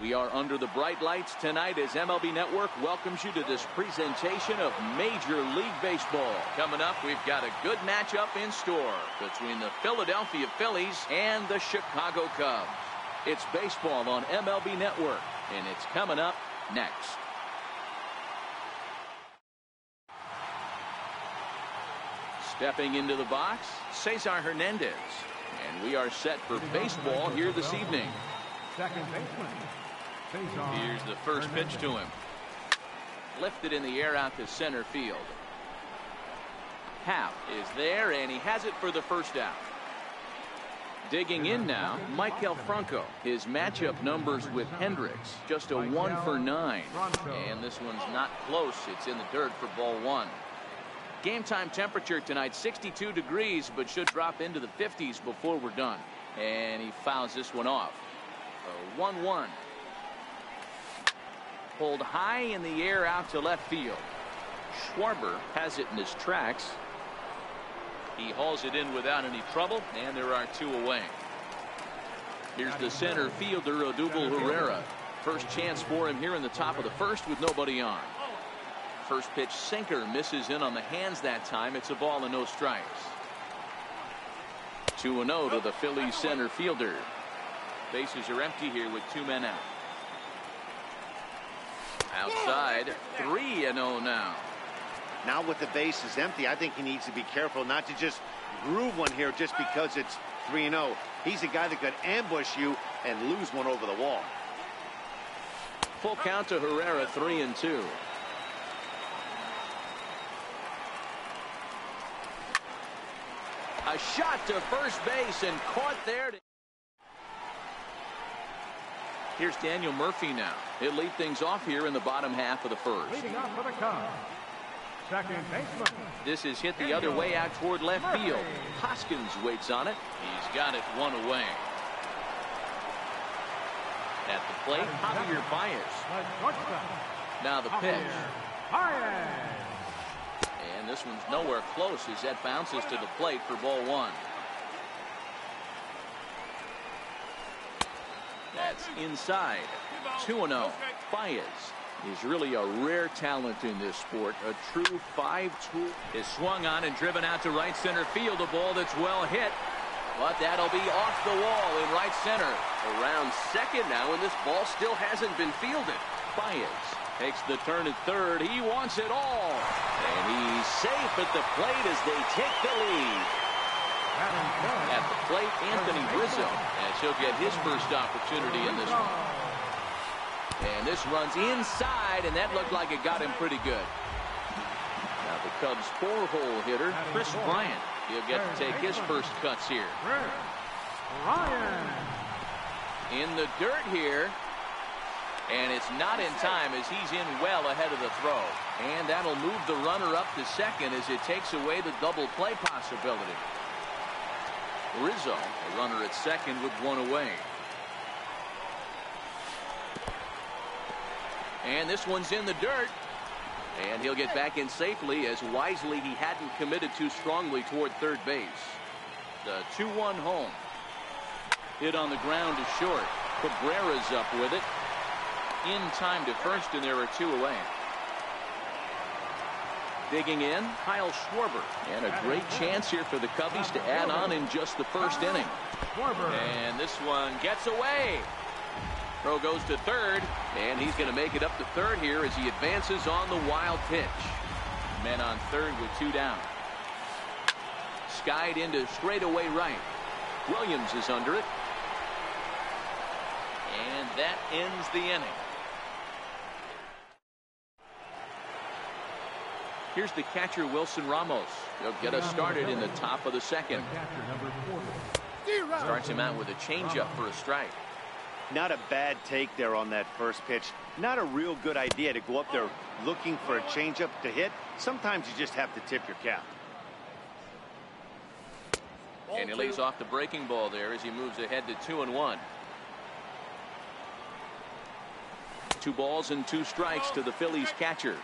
We are under the bright lights tonight as MLB Network welcomes you to this presentation of Major League Baseball. Coming up, we've got a good matchup in store between the Philadelphia Phillies and the Chicago Cubs. It's baseball on MLB Network, and it's coming up next. Stepping into the box, Cesar Hernandez. And we are set for baseball here this evening. Second baseman. Here's the first pitch to him. Lifted in the air out to center field. Happ is there, and he has it for the first out. Digging in now, Maikel Franco. His matchup numbers with Hendricks, just a 1 for 9. And this one's not close. It's in the dirt for ball 1. Game time temperature tonight, 62 degrees, but should drop into the 50s before we're done. And he fouls this one off. 1-1. Pulled high in the air out to left field. Schwarber has it in his tracks. He hauls it in without any trouble, and there are 2 away. Here's the center fielder, Odubel Herrera. First chance for him here in the top of the first with nobody on. First pitch sinker misses in on the hands that time. It's a ball and no strikes. 2-0 to the Phillies center fielder. Bases are empty here with 2 men out. Outside, 3-0 now. Now with the bases empty, I think he needs to be careful not to just groove one here just because it's 3-0. He's a guy that could ambush you and lose one over the wall. Full count to Herrera, 3-2. A shot to first base and caught there. Here's Daniel Murphy now. He'll lead things off here in the bottom half of the first. Leading off for the Cubs. Second baseman. This is hit the other way out toward left field. Hoskins waits on it. He's got it 1 away. At the plate, Javier Baez. Now the pitch. And this one's nowhere close as that bounces to the plate for ball 1. That's inside. 2-0. Baez is really a rare talent in this sport. A true 5-tool. Is swung on and driven out to right center field. A ball that's well hit. But that'll be off the wall in right center. Around second now, and this ball still hasn't been fielded. Baez takes the turn at third. He wants it all. And he's safe at the plate as they take the lead. At the plate, Anthony Rizzo, as he'll get his first opportunity in this one. And this runs inside, and that looked like it got him pretty good. Now the Cubs' 4-hole hitter, Chris Bryant. He'll get to take his first cuts here. In the dirt here. And it's not in time as he's in well ahead of the throw. And that'll move the runner up to second as it takes away the double play possibility. Rizzo, a runner at second with 1 away. And this one's in the dirt. And he'll get back in safely as wisely he hadn't committed too strongly toward third base. The 2-1 home. Hit on the ground to short. Cabrera's up with it. In time to first, and there are 2 away. Digging in, Kyle Schwarber. And a great chance here for the Cubbies to add on in just the first inning. And this one gets away. Throw goes to third, and he's going to make it up to third here as he advances on the wild pitch. Men on third with 2 down. Skied into straightaway right. Williams is under it. And that ends the inning. Here's the catcher, Wilson Ramos. He'll get us started in the top of the second. Starts him out with a changeup for a strike. Not a bad take there on that first pitch. Not a real good idea to go up there looking for a changeup to hit. Sometimes you just have to tip your cap. And he lays off the breaking ball there as he moves ahead to 2-1. 2 balls and 2 strikes to the Phillies catcher.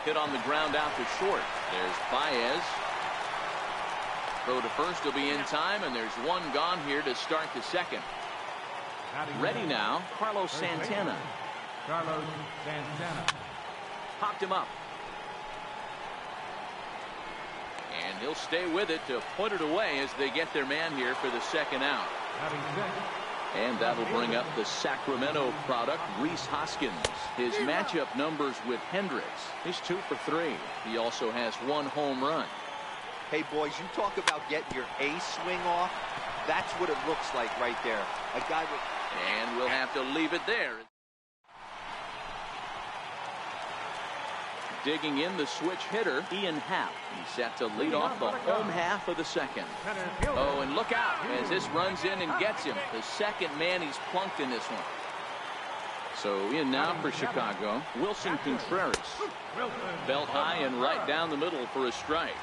Hit on the ground out to short. There's Baez. Throw to first will be in time, and there's one gone here to start the second. Ready now, Carlos Santana. Carlos Santana. Popped him up. And he'll stay with it to put it away as they get their man here for the second out. And that'll bring up the Sacramento product, Rhys Hoskins. His matchup numbers with Hendricks. He's 2 for 3. He also has 1 home run. Hey, boys, you talk about getting your A swing off. That's what it looks like right there. A guy with... And we'll have to leave it there. Digging in the switch hitter, Ian Happ. He's set to lead off the home half of the second. Oh, and look out as this runs in and gets him. The second man he's plunked in this one. So in now for Chicago, Wilson Contreras. Belt high and right down the middle for a strike.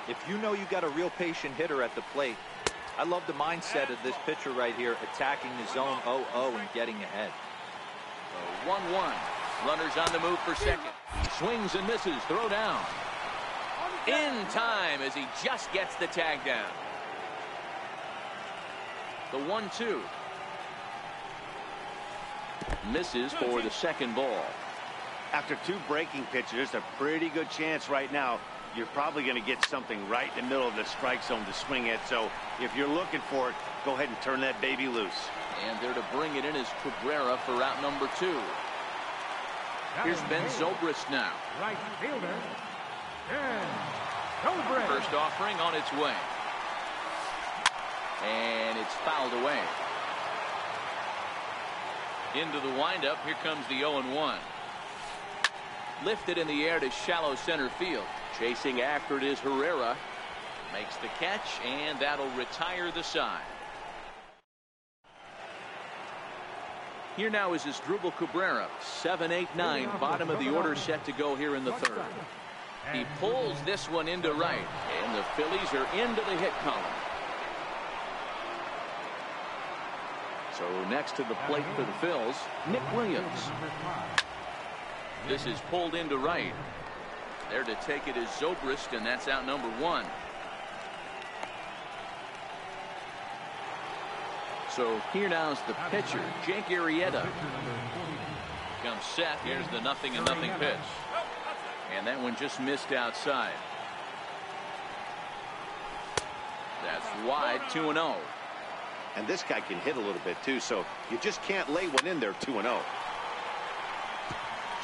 If you know you got a real patient hitter at the plate, I love the mindset of this pitcher right here, attacking the zone 0-0 and getting ahead. 1-1. Runners on the move for second. He swings and misses. Throw down. In time as he just gets the tag down. The 1-2. Misses for the second ball. After 2 breaking pitches, there's a pretty good chance right now you're probably going to get something right in the middle of the strike zone to swing at. So if you're looking for it, go ahead and turn that baby loose. And there to bring it in is Cabrera for out number 2. Here's Ben Zobrist now. Right fielder, Ben Zobrist. First offering on its way. And it's fouled away. Into the windup. Here comes the 0-1. Lifted in the air to shallow center field. Chasing after it is Herrera. Makes the catch, and that'll retire the side. Here now is Asdrubal Cabrera. 7-8-9, bottom of the order set to go here in the third. He pulls this one into right, and the Phillies are into the hit column. So next to the plate for the Phils, Nick Williams. This is pulled into right. There to take it is Zobrist, and that's out number 1. So here now is the pitcher, Jake Arrieta. Comes set. Here's the 0-0 pitch. And that one just missed outside. That's wide, 2-0. And this guy can hit a little bit too, so you just can't lay one in there 2-0.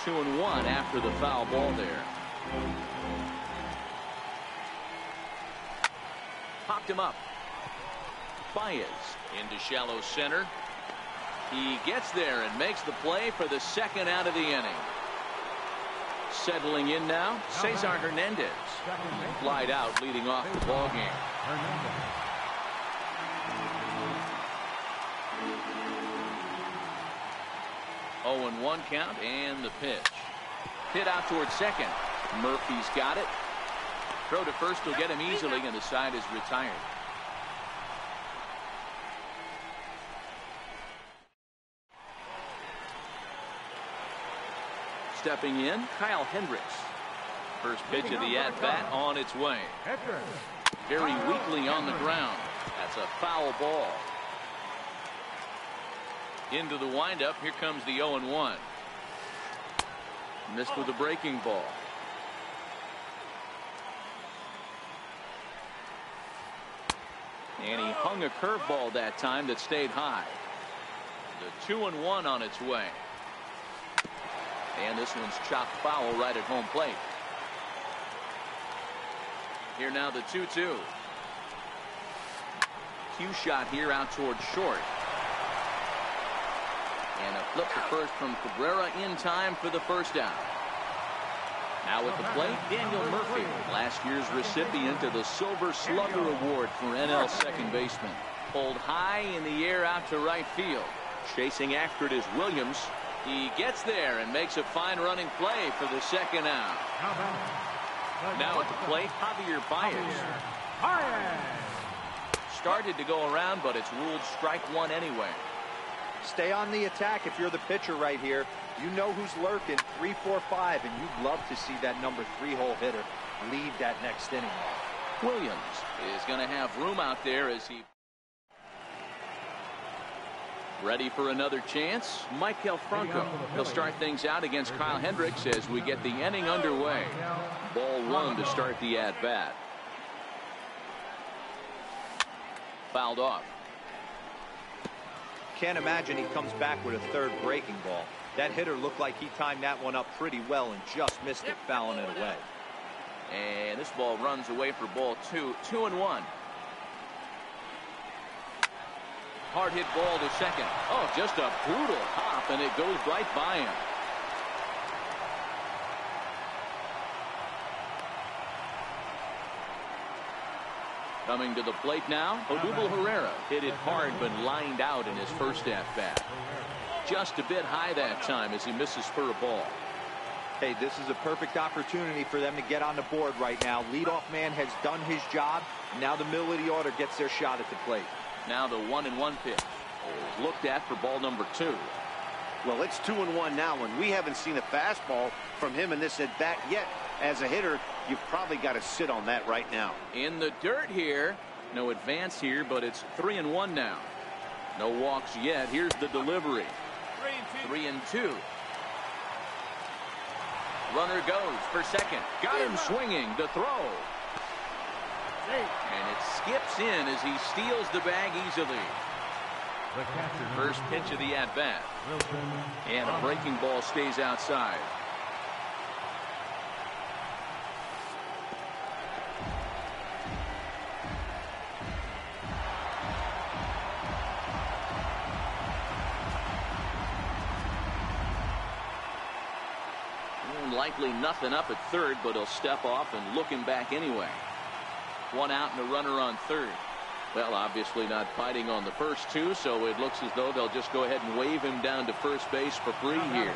2-1 after the foul ball there. Popped him up. Baez into shallow center. He gets there and makes the play for the second out of the inning. Settling in now, Cesar Hernandez. He flied out leading off the ball game. 0-1 count and the pitch. Hit out towards second. Murphy's got it. Throw to first will get him easily, and the side is retired. Stepping in, Kyle Hendricks. First pitch of the at-bat on its way. Very weakly on the ground. That's a foul ball. Into the windup. Here comes the 0-1. Missed with a breaking ball. And he hung a curveball that time that stayed high. The 2-1 on its way. And this one's chopped foul right at home plate. Here now the 2-2. Cue shot here out towards short. And a flip to first from Cabrera in time for the first out. Now at the plate, Daniel Murphy, last year's recipient of the Silver Slugger Award for NL second baseman. Pulled high in the air out to right field. Chasing after it is Williams. He gets there and makes a fine running play for the second out. Now at the plate, Javier Baez. Started to go around, but it's ruled strike one anyway. Stay on the attack if you're the pitcher right here. You know who's lurking, 3, 4, 5, and you'd love to see that number 3 hole hitter lead that next inning. Williams is going to have room out there as he ready for another chance. Michael Franco. He'll start things out against Kyle Hendricks as we get the inning underway. Ball one to start the at-bat. Fouled off. Can't imagine he comes back with a third breaking ball. That hitter looked like he timed that one up pretty well and just missed it, fouling it away. And this ball runs away for ball two. 2-1. Hard hit ball to second. Oh, just a brutal hop, and it goes right by him. Coming to the plate now, Odubel Herrera hit it hard but lined out in his first at-bat. Just a bit high that time as he misses for a ball. Hey, this is a perfect opportunity for them to get on the board right now. Leadoff man has done his job. Now the middle of the order gets their shot at the plate. Now the 1-1 pitch is looked at for ball number 2. Well, it's 2-1 now, and we haven't seen a fastball from him in this at bat yet. As a hitter, you've probably got to sit on that right now. In the dirt here. No advance here, but it's 3-1 now. No walks yet. Here's the delivery. 3-2. Runner goes for second. Got him swinging. The throw. And it skips in as he steals the bag easily. First pitch of the at-bat. And a breaking ball stays outside. Likely nothing up at third, but he'll step off and look him back anyway. One out and a runner on third. Well, obviously not fighting on the first two, so it looks as though they'll just go ahead and wave him down to first base for free here.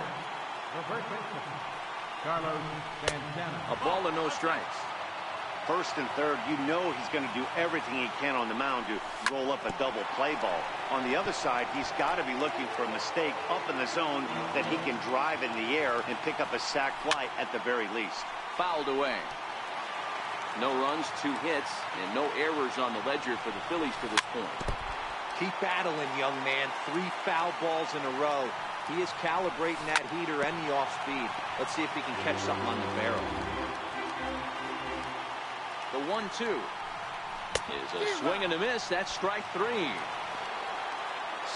A ball and no strikes. First and third, you know he's going to do everything he can on the mound to roll up a double play ball. On the other side, he's got to be looking for a mistake up in the zone that he can drive in the air and pick up a sac fly at the very least. Fouled away. No runs, 2 hits, and no errors on the ledger for the Phillies to this point. Keep battling, young man. 3 foul balls in a row. He is calibrating that heater and the off speed. Let's see if he can catch something on the barrel. The 1-2 is a swing and a miss. That's strike 3.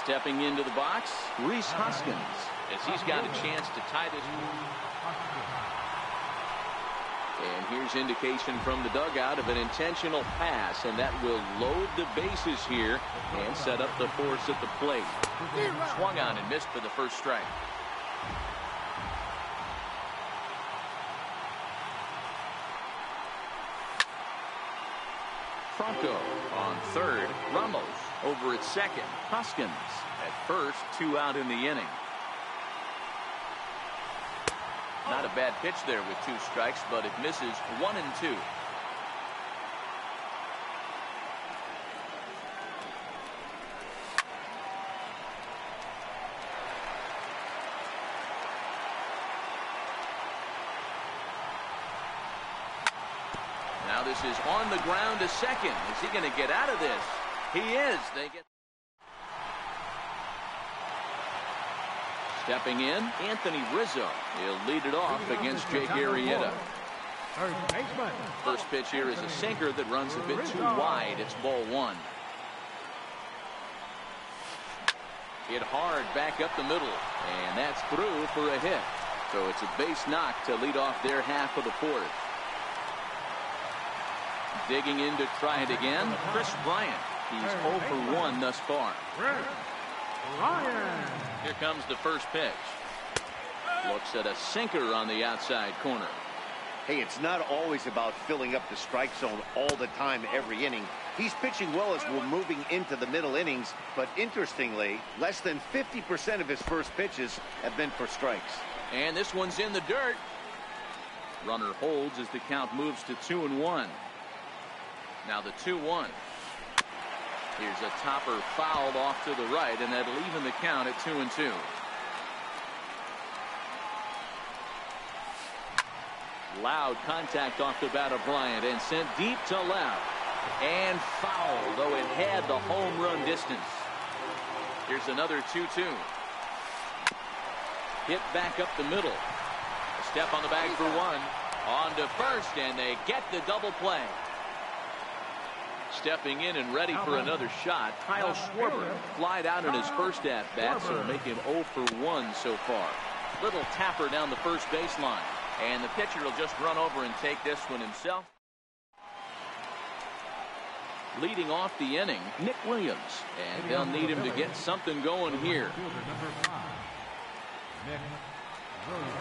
Stepping into the box, Rhys Hoskins, as he's got a chance to tie this. And here's indication from the dugout of an intentional pass, and that will load the bases here and set up the force at the plate. Swung on and missed for the first strike. Franco on third. Ramos over at second. Hoskins at first. 2 out in the inning. Not a bad pitch there with 2 strikes, but it misses 1-2. Now this is on the ground to second. Is he going to get out of this? He is. They get. Stepping in, Anthony Rizzo. He'll lead it off against Jake Arrieta. First pitch here is a sinker that runs a bit too wide. It's ball 1. Hit hard back up the middle, and that's through for a hit. So it's a base knock to lead off their half of the 4th. Digging in to try it again, Chris Bryant. He's 0 for 1 thus far. Here comes the first pitch. Looks at a sinker on the outside corner. Hey, it's not always about filling up the strike zone all the time every inning. He's pitching well as we're moving into the middle innings, but interestingly, less than 50% of his first pitches have been for strikes. And this one's in the dirt. Runner holds as the count moves to 2-1. Now the 2-1. Here's a topper fouled off to the right, and that'll even the count at 2-2. Loud contact off the bat of Bryant and sent deep to left. And foul, though it had the home run distance. Here's another 2-2. Hit back up the middle. A step on the bag for one. On to first, and they get the double play. Stepping in and ready for another shot, Kyle Schwarber flied out in his first at-bat, so make him 0 for 1 so far. Little tapper down the first baseline, and the pitcher will just run over and take this one himself. Leading off the inning, Nick Williams, and they'll need him to get something going here. Nick Williams.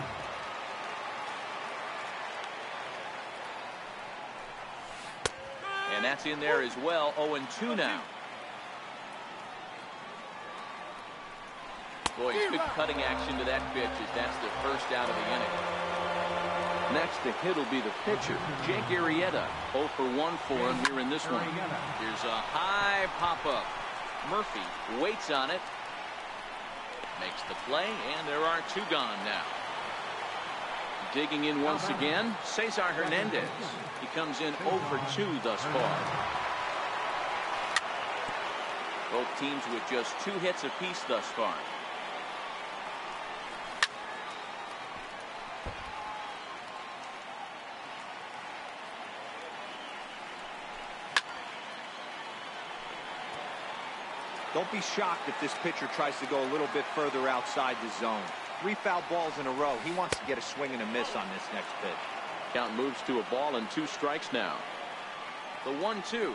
And that's in there as well. 0-2 now. Boy, good cutting action to that pitch as that's the first out of the inning. Next to hit will be the pitcher, Jake Arrieta. 0 for 1 for him here in this one. Here's a high pop-up. Murphy waits on it. Makes the play, and there are 2 gone now. Digging in once again, Cesar Hernandez. He comes in 0 for 2 thus far. Both teams with just 2 hits apiece thus far. Don't be shocked if this pitcher tries to go a little bit further outside the zone. 3 foul balls in a row. He wants to get a swing and a miss on this next pitch. Count moves to a ball and 2 strikes now. The 1-2.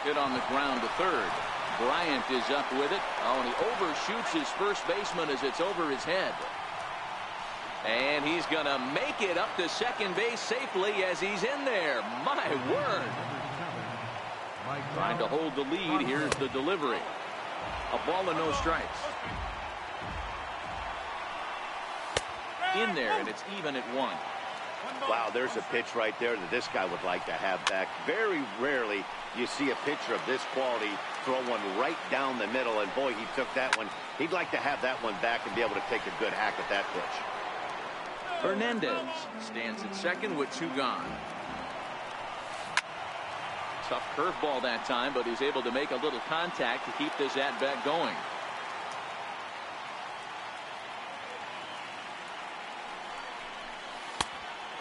Hit on the ground to third. Bryant is up with it. Oh, and he overshoots his first baseman as it's over his head. And he's going to make it up to second base safely as he's in there. My word. Trying to hold the lead. Here's the delivery. A ball and no strikes. In there, and it's even at 1. Wow, there's a pitch right there that this guy would like to have back. Very rarely you see a pitcher of this quality throw one right down the middle, and boy, he took that one. He'd like to have that one back and be able to take a good hack at that pitch. Hernandez stands at second with 2 gone. Tough curveball that time, but he's able to make a little contact to keep this at-bat going.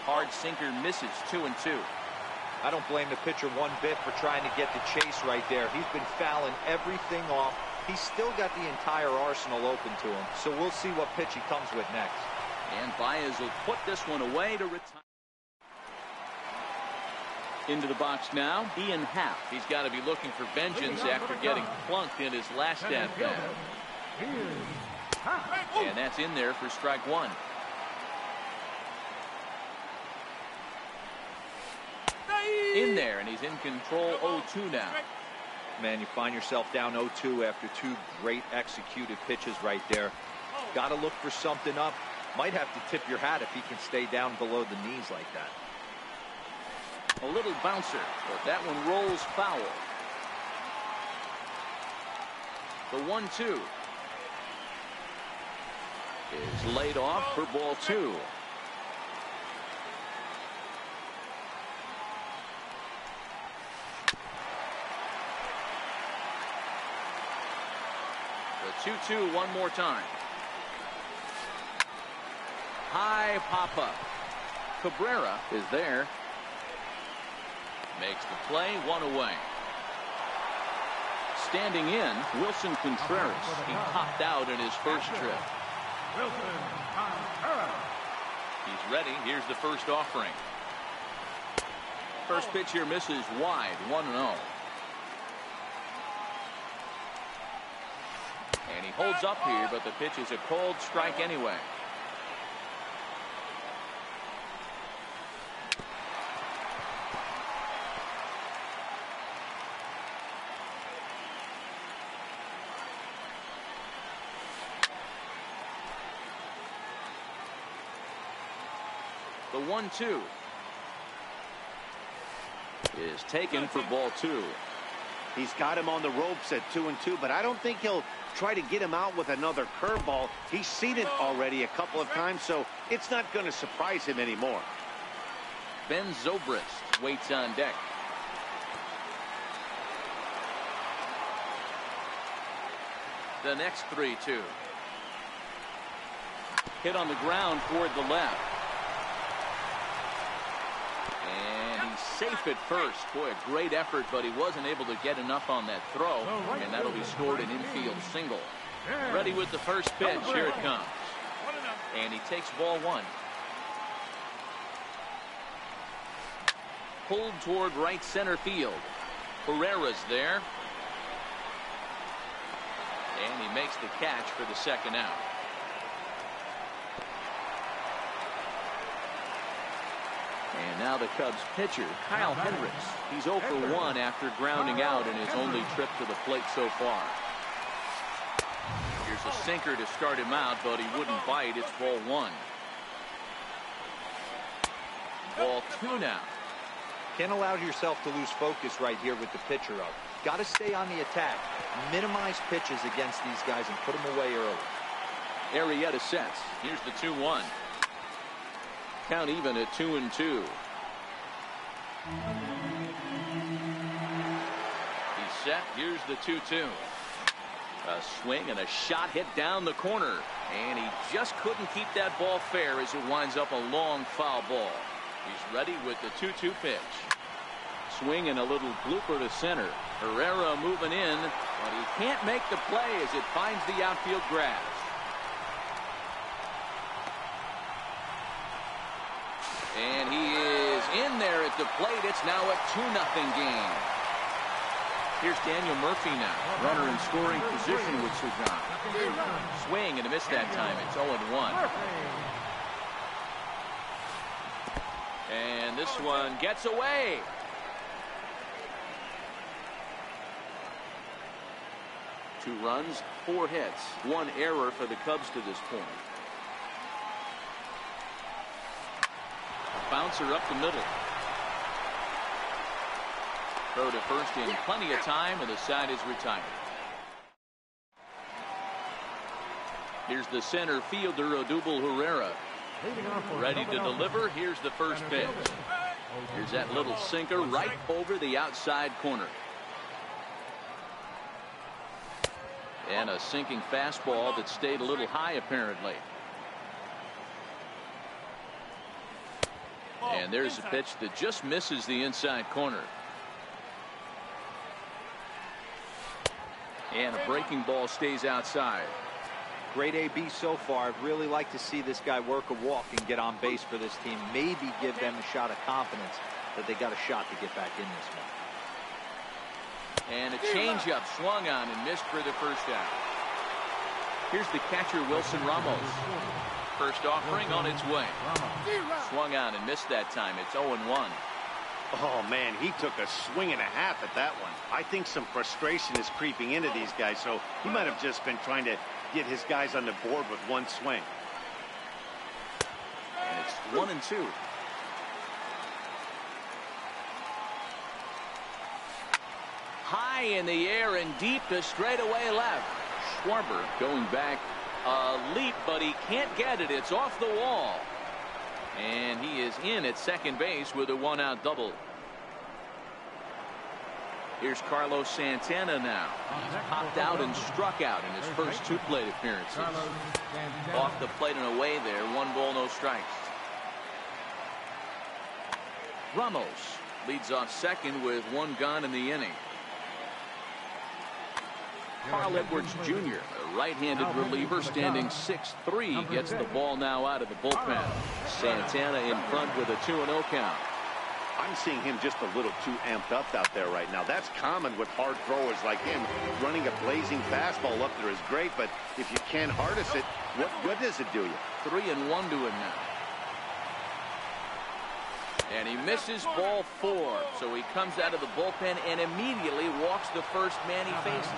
Hard sinker misses. 2-2. I don't blame the pitcher one bit for trying to get the chase right there. He's been fouling everything off. He's still got the entire arsenal open to him, so we'll see what pitch he comes with next. And Baez will put this one away to retire. Into the box now, Ian Happ. He's got to be looking for vengeance after getting plunked in his last at-bat. And that's in there for strike 1. In there, and he's in control. 0-2 now. Man, you find yourself down 0-2 after 2 great executed pitches right there. Got to look for something up. Might have to tip your hat if he can stay down below the knees like that. A little bouncer, but that one rolls foul. The 1-2 is laid off for ball 2. The 2-2 one more time. High pop-up. Cabrera is there. Makes the play, 1 away. Standing in, Wilson Contreras. He popped out in his first trip. Wilson Contreras. He's ready. Here's the first offering. First pitch here misses wide, 1-0. And he holds up here, but the pitch is a cold strike anyway. The 1-2 is taken for ball 2. He's got him on the ropes at 2-2, but I don't think he'll try to get him out with another curveball. He's seen it already a couple of times, so it's not going to surprise him anymore. Ben Zobrist waits on deck. The next 3-2. Hit on the ground toward the left. And he's safe at first. Boy, a great effort, but he wasn't able to get enough on that throw. And that'll be scored an infield single. Ready with the first pitch. Here it comes. And he takes ball one. Pulled toward right center field. Herrera's there. And he makes the catch for the second out. And now the Cubs pitcher, Kyle Hendricks. He's 0 for 1 after grounding out in his only trip to the plate so far. Here's a sinker to start him out, but he wouldn't bite. It's ball one. Ball two now. Can't allow yourself to lose focus right here with the pitcher up. Got to stay on the attack. Minimize pitches against these guys and put them away early. Arrieta sets. Here's the 2-1. Count even at 2-2. He's set. Here's the 2-2. A swing and a shot hit down the corner. And he just couldn't keep that ball fair as it winds up a long foul ball. He's ready with the 2-2 pitch. Swing and a little blooper to center. Herrera moving in, but he can't make the play as it finds the outfield grass. And he is in there at the plate. It's now a 2-0 game. Here's Daniel Murphy now. Runner in scoring position with Sugan. Swing and a miss that time. It's 0-1. And this one gets away. Two runs, 4 hits, 1 error for the Cubs to this point. A bouncer up the middle. Throw to first in plenty of time, and the side is retired. Here's the center fielder, Odubel Herrera. Ready to deliver. Here's the first pitch. Here's that little sinker right over the outside corner. And a sinking fastball that stayed a little high apparently. And there's a pitch that just misses the inside corner. And a breaking ball stays outside. Great AB so far. I'd really like to see this guy work a walk and get on base for this team. Maybe give them a shot of confidence that they got a shot to get back in this one. And a changeup swung on and missed for the first out. Here's the catcher, Wilson Ramos. First offering on its way. Swung on and missed that time. It's 0-1. Oh, man, he took a swing and a half at that one. I think some frustration is creeping into these guys, so he might have just been trying to get his guys on the board with one swing. And it's 1-2. High in the air and deep to straightaway left. Schwarber going back a leap, but he can't get it. It's off the wall. And he is in at second base with a 1-out double. Here's Carlos Santana now. He's popped out and struck out in his first 2 plate appearances. Off the plate and away there. 1 ball, no strikes. Ramos leads off second with 1 gone in the inning. Carl Edwards Jr., a right-handed reliever standing 6'3", gets the ball now out of the bullpen. Santana in front with a 2-0 count. I'm seeing him just a little too amped up out there right now. That's common with hard throwers like him. Running a blazing fastball up there is great, but if you can't harness it, what good does it do you? 3-1 to him now. And he misses ball 4, so he comes out of the bullpen and immediately walks the first man he faces.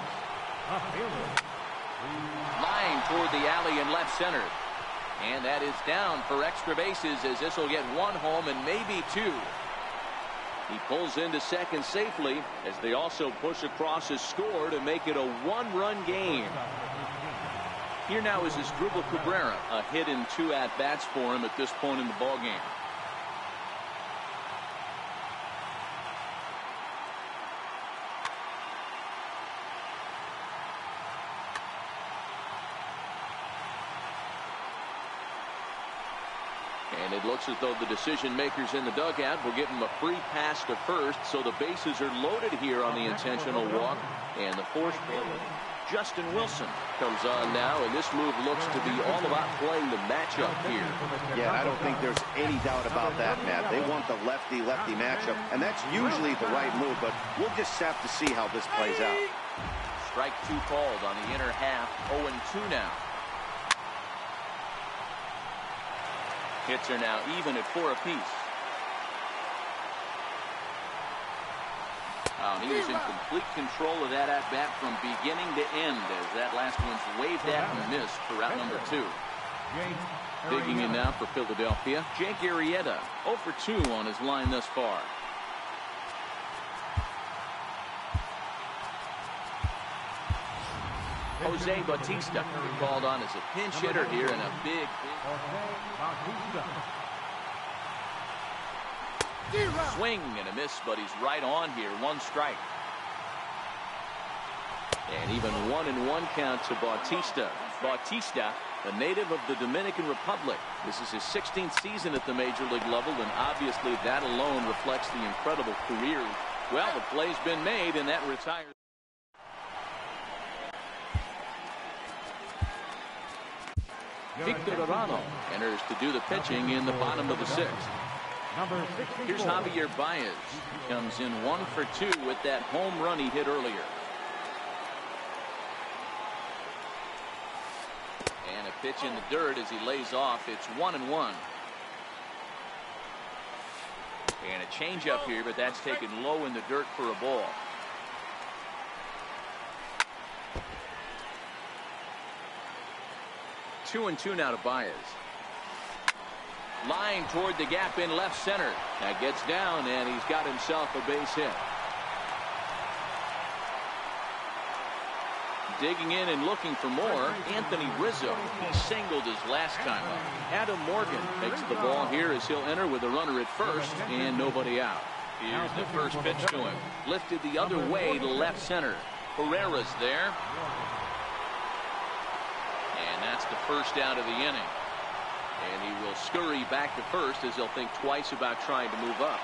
Lying toward the alley in left center. And that is down for extra bases as this will get 1 home and maybe 2. He pulls into second safely as they also push across his score to make it a one-run game. Here now is Asdrubal Cabrera, a hit in 2 at-bats for him at this point in the ballgame. And it looks as though the decision makers in the dugout will give him a free pass to first, so the bases are loaded here on the intentional walk. And the fourth baseman, Justin Wilson, comes on now, and this move looks to be all about playing the matchup here. Yeah, I don't think there's any doubt about that, Matt. They want the lefty-lefty matchup, and that's usually the right move, but we'll just have to see how this plays out. Strike 2 called on the inner half, 0-2 now. Hits are now even at 4 apiece. He was in complete control of that at-bat from beginning to end as that last one's waved at and missed for out number 2. Digging in now for Philadelphia, Jake Arrieta, 0 for 2 on his line thus far. Jose Bautista called on as a pinch hitter here in a big. Swing and a miss, but he's right on here. 1 strike. And even 1-1 count to Bautista. Bautista, a native of the Dominican Republic. This is his 16th season at the major league level, and obviously that alone reflects the incredible career. Well, the play's been made, and that retires. Victor Arano enters to do the pitching in the bottom of the 6th. Here's Javier Baez. Comes in 1 for 2 with that home run he hit earlier. And a pitch in the dirt as he lays off. It's 1-1. And a changeup here, but that's taken low in the dirt for a ball. Two and 2 now to Baez. Line toward the gap in left center. That gets down, and he's got himself a base hit. Digging in and looking for more, Anthony Rizzo. He singled his last time up. Adam Morgan takes the ball here as he'll enter with a runner at first and nobody out. Here's the first pitch to him. Lifted the other way to left center. Herrera's there. And that's the first out of the inning. And he will scurry back to first as he'll think twice about trying to move up.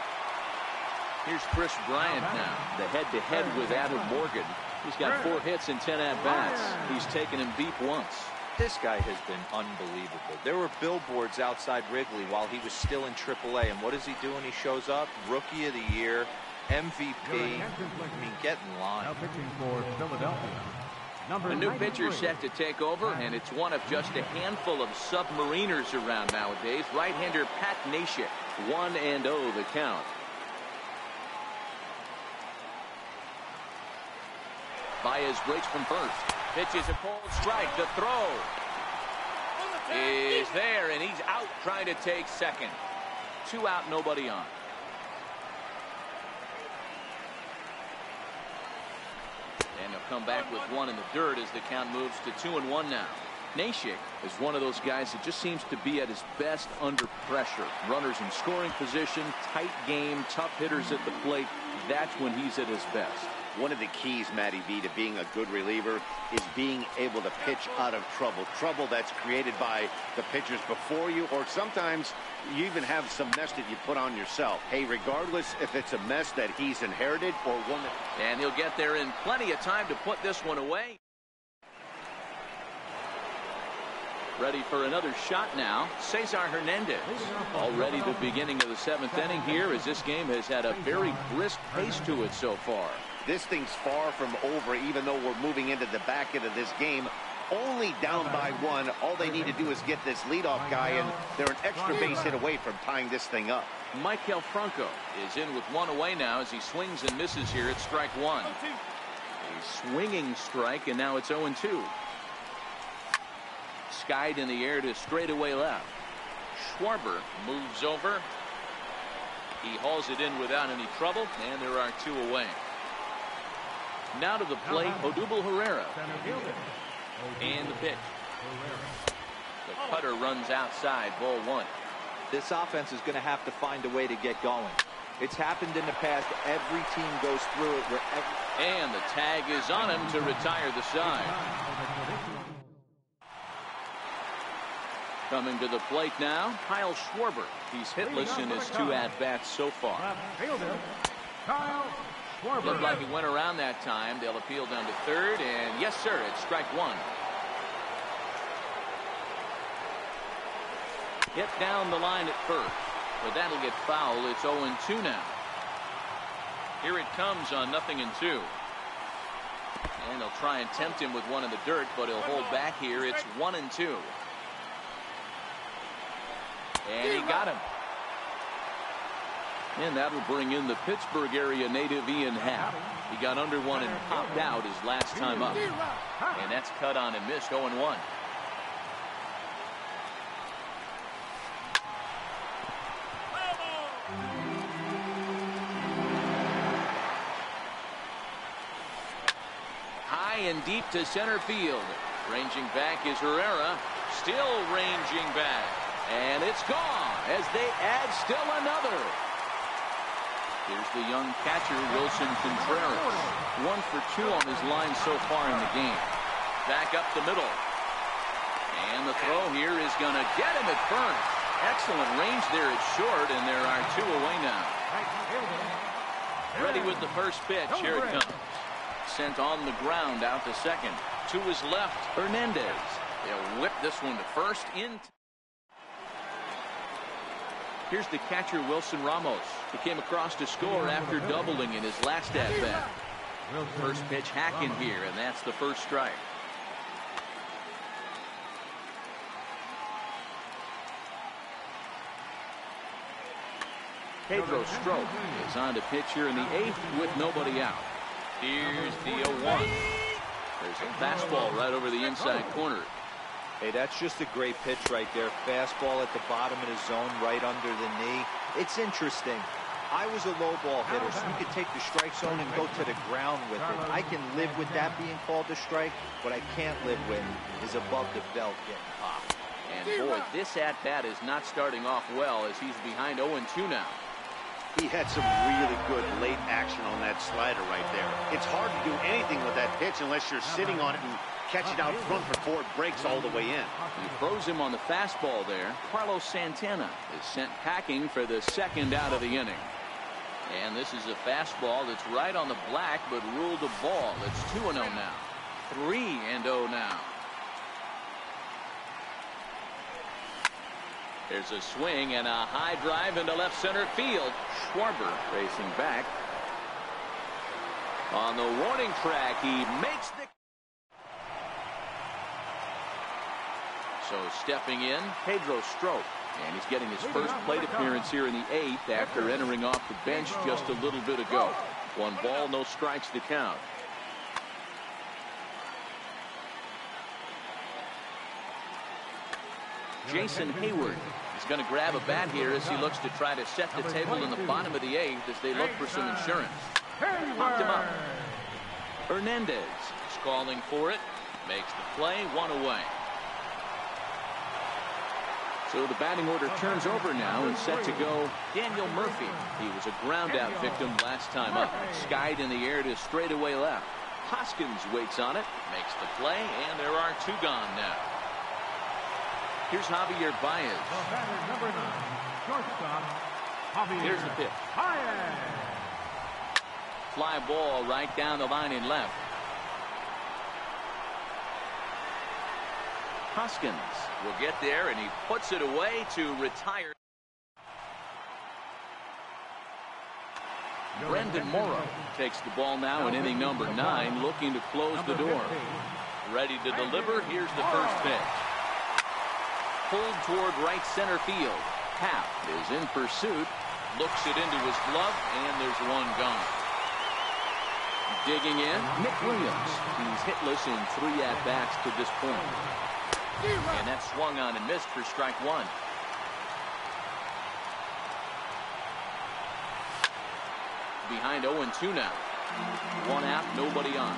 Here's Chris Bryant now, the head-to-head with Adam Morgan. He's got 4 hits and 10 at-bats. He's taken him deep once. This guy has been unbelievable. There were billboards outside Wrigley while he was still in AAA. And what is he doing? He shows up, Rookie of the Year, MVP. I mean, get in line. Now pitching for Philadelphia. A new pitcher set to take over, and it's one of just a handful of submariners around nowadays. Right-hander Pat Neshek, 1-0 the count. Baez breaks from first. Pitches a cold strike. The throw is there, and he's out trying to take second. 2 out, nobody on. And they'll come back with 1 in the dirt as the count moves to 2-1 now. Neshek is one of those guys that just seems to be at his best under pressure. Runners in scoring position, tight game, tough hitters at the plate. That's when he's at his best. One of the keys, Matty B, to being a good reliever is being able to pitch out of trouble. Trouble that's created by the pitchers before you, or sometimes you even have some mess that you put on yourself. Hey, regardless if it's a mess that he's inherited or one that... And he'll get there in plenty of time to put this one away. Ready for another shot now, Cesar Hernandez. Already the beginning of the 7th inning here as this game has had a very brisk pace to it so far. This thing's far from over, even though we're moving into the back end of this game. Only down by 1. All they need to do is get this leadoff guy, and they're an extra base hit away from tying this thing up. Maikel Franco is in with 1 away now as he swings and misses here at strike 1. A swinging strike, and now it's 0-2. Skied in the air to straightaway left. Schwarber moves over. He hauls it in without any trouble, and there are 2 away. Now to the plate, Odubel Herrera. And the pitch. The cutter runs outside, ball 1. This offense is going to have to find a way to get going. It's happened in the past. Every team goes through it. And the tag is on him to retire the side. Coming to the plate now, Kyle Schwarber. He's hitless in his 2 at-bats so far. Looked like he went around that time. They'll appeal down to third, and yes, sir, it's strike 1. Hit down the line at first, but that'll get foul. It's 0-2 now. Here it comes on 0-2. And they'll try and tempt him with one in the dirt, but he'll hold back here. It's 1-2. And he got him. And that'll bring in the Pittsburgh area native Ian Happ. He got under one and popped out his last time up. And that's cut on and missed, 0-1. High and deep to center field. Ranging back is Herrera. Still ranging back. And it's gone as they add still another. Here's the young catcher, Wilson Contreras. 1 for 2 on his line so far in the game. Back up the middle. And the throw here is going to get him at first. Excellent range there at short, and there are 2 away now. Ready with the first pitch. Here it comes. Sent on the ground out to second. To his left, Hernandez. They'll whip this one to first. Here's the catcher, Wilson Ramos. He came across to score after doubling in his last at-bat. First pitch hacking here, and that's the first strike. Pedro Strop is on to pitch here in the 8th with nobody out. Here's the 0-1. There's a fastball right over the inside corner. Hey, that's just a great pitch right there. Fastball at the bottom of the zone, right under the knee. It's interesting. I was a low ball hitter, so you could take the strike zone and go to the ground with it. I can live with that being called a strike. What I can't live with is above the belt getting popped. And boy, this at-bat is not starting off well as he's behind 0-2 now. He had some really good late action on that slider right there. It's hard to do anything with that pitch unless you're sitting on it and catch it out front before it breaks all the way in. He throws him on the fastball there. Carlos Santana is sent packing for the 2nd out of the inning. And this is a fastball that's right on the black but ruled a ball. It's 2-0 now. 3-0 now. There's a swing and a high drive into left center field. Schwarber racing back. On the warning track, he makes the... So stepping in, Pedro Strop. And he's getting his first plate appearance here in the 8th after entering off the bench just a little bit ago. 1 ball, no strikes to count. Jason Hayward is going to grab a bat here as he looks to try to set the table in the bottom of the 8th as they look for some insurance. Popped him up. Hernandez is calling for it. Makes the play, 1 away. So the batting order turns over now and set to go Daniel Murphy. He was a ground out victim last time up. Skied in the air to straightaway left. Hoskins waits on it, makes the play, and there are 2 gone now. Here's Javier Baez. Number 9, shortstop, Javier. Here's the pitch. Fly ball right down the line in left. Hoskins will get there, and he puts it away to retire. Brendan Morrow takes the ball now in inning number 9, looking to close the door. Ready to deliver. Here's the first pitch. Pulled toward right center field. Happ is in pursuit. Looks it into his glove, and there's 1 gone. Digging in, Nick Williams. He's hitless in 3 at-bats to this point. And that swung on and missed for strike 1. behind 0-2 now. One out, nobody on.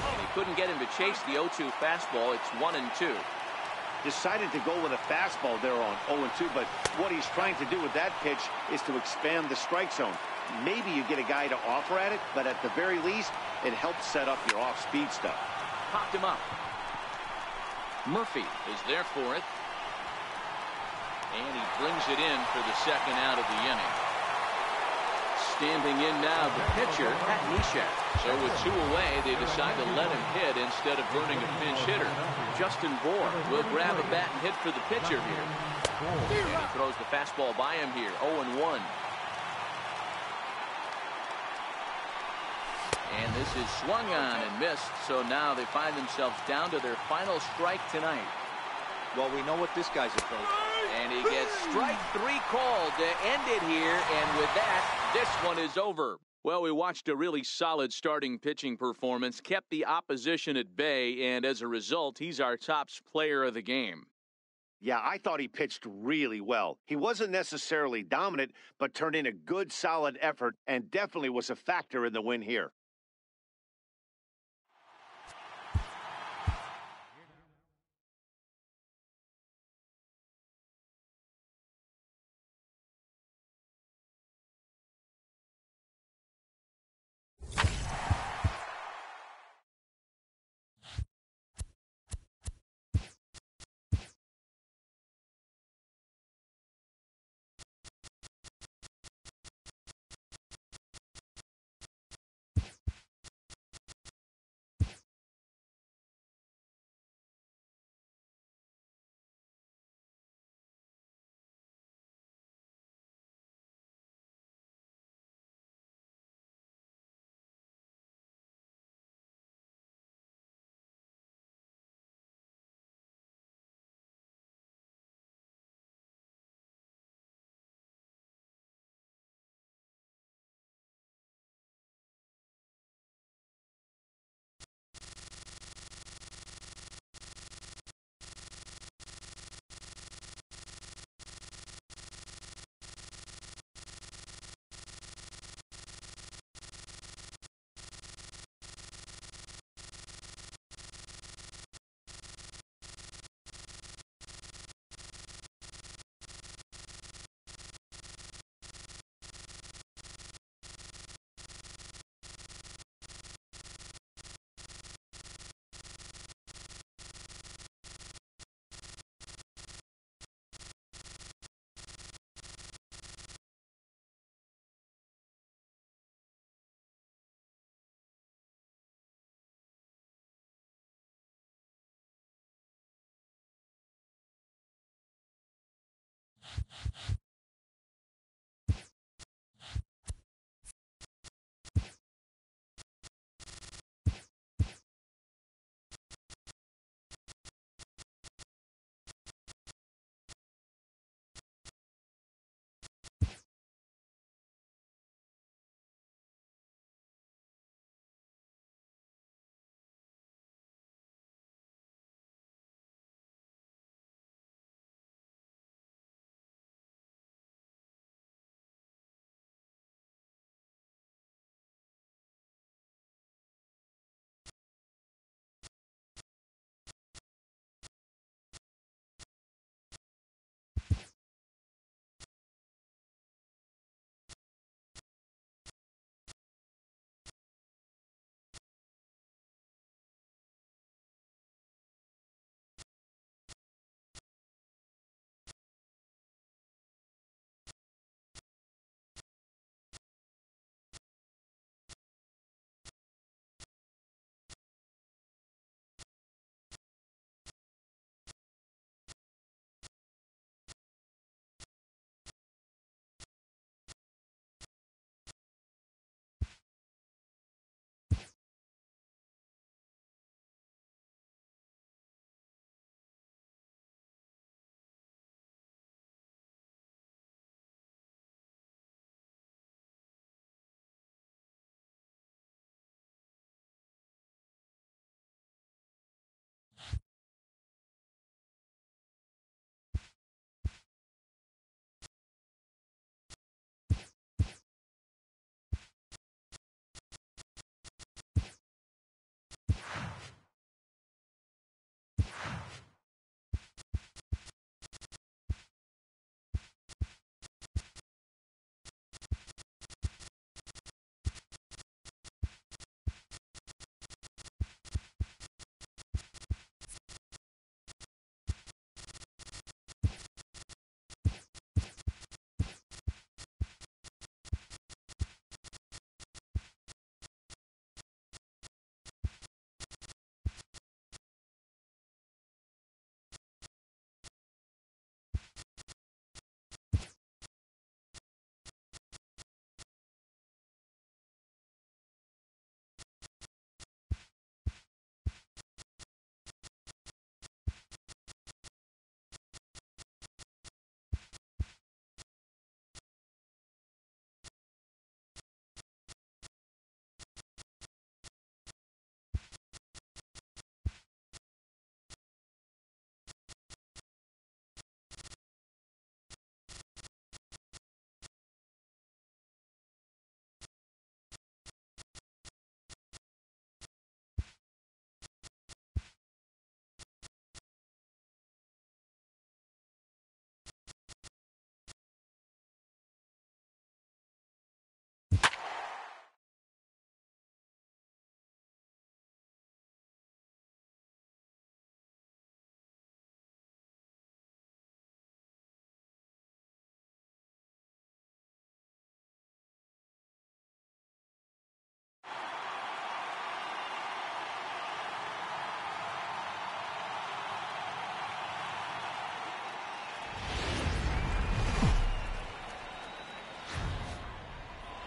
And he couldn't get him to chase the 0-2 fastball. It's 1-2. Decided to go with a fastball there on 0-2, but what he's trying to do with that pitch is to expand the strike zone. Maybe you get a guy to offer at it, but at the very least, it helps set up your off-speed stuff. Popped him up. Murphy is there for it. And he brings it in for the second out of the inning. Standing in now, the pitcher, Pat Neshek. So with 2 away, they decide to let him hit instead of burning a pinch hitter. Justin Bohr will grab a bat and hit for the pitcher here. And he throws the fastball by him here, 0-1. And this is swung on and missed, so now they find themselves down to their final strike tonight. Well, we know what this guy's about. And he gets strike 3 called to end it here, and with that, this one is over. Well, we watched a really solid starting pitching performance, kept the opposition at bay, and as a result, he's our top player of the game. Yeah, I thought he pitched really well. He wasn't necessarily dominant, but turned in a good, solid effort and definitely was a factor in the win here.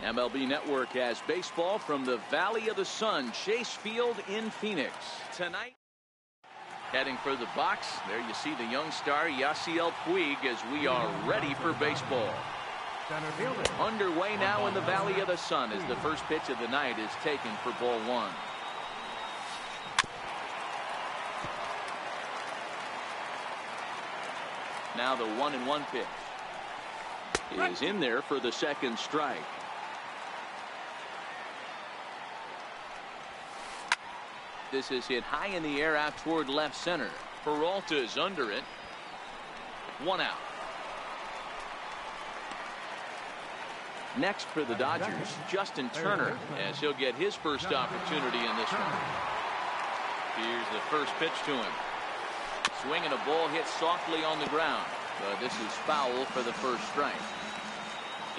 MLB Network has baseball from the Valley of the Sun, Chase Field in Phoenix. Tonight, heading for the box, there you see the young star Yasiel Puig as we are ready for baseball. Underway now in the Valley of the Sun as the first pitch of the night is taken for ball one. Now the 1-1 pitch is in there for the second strike. This is hit high in the air out toward left center. Peralta's under it. 1 out. Next for the Dodgers, Justin Turner, as he'll get his first opportunity in this one. Here's the first pitch to him. Swinging a ball hit softly on the ground, but this is foul for the first strike.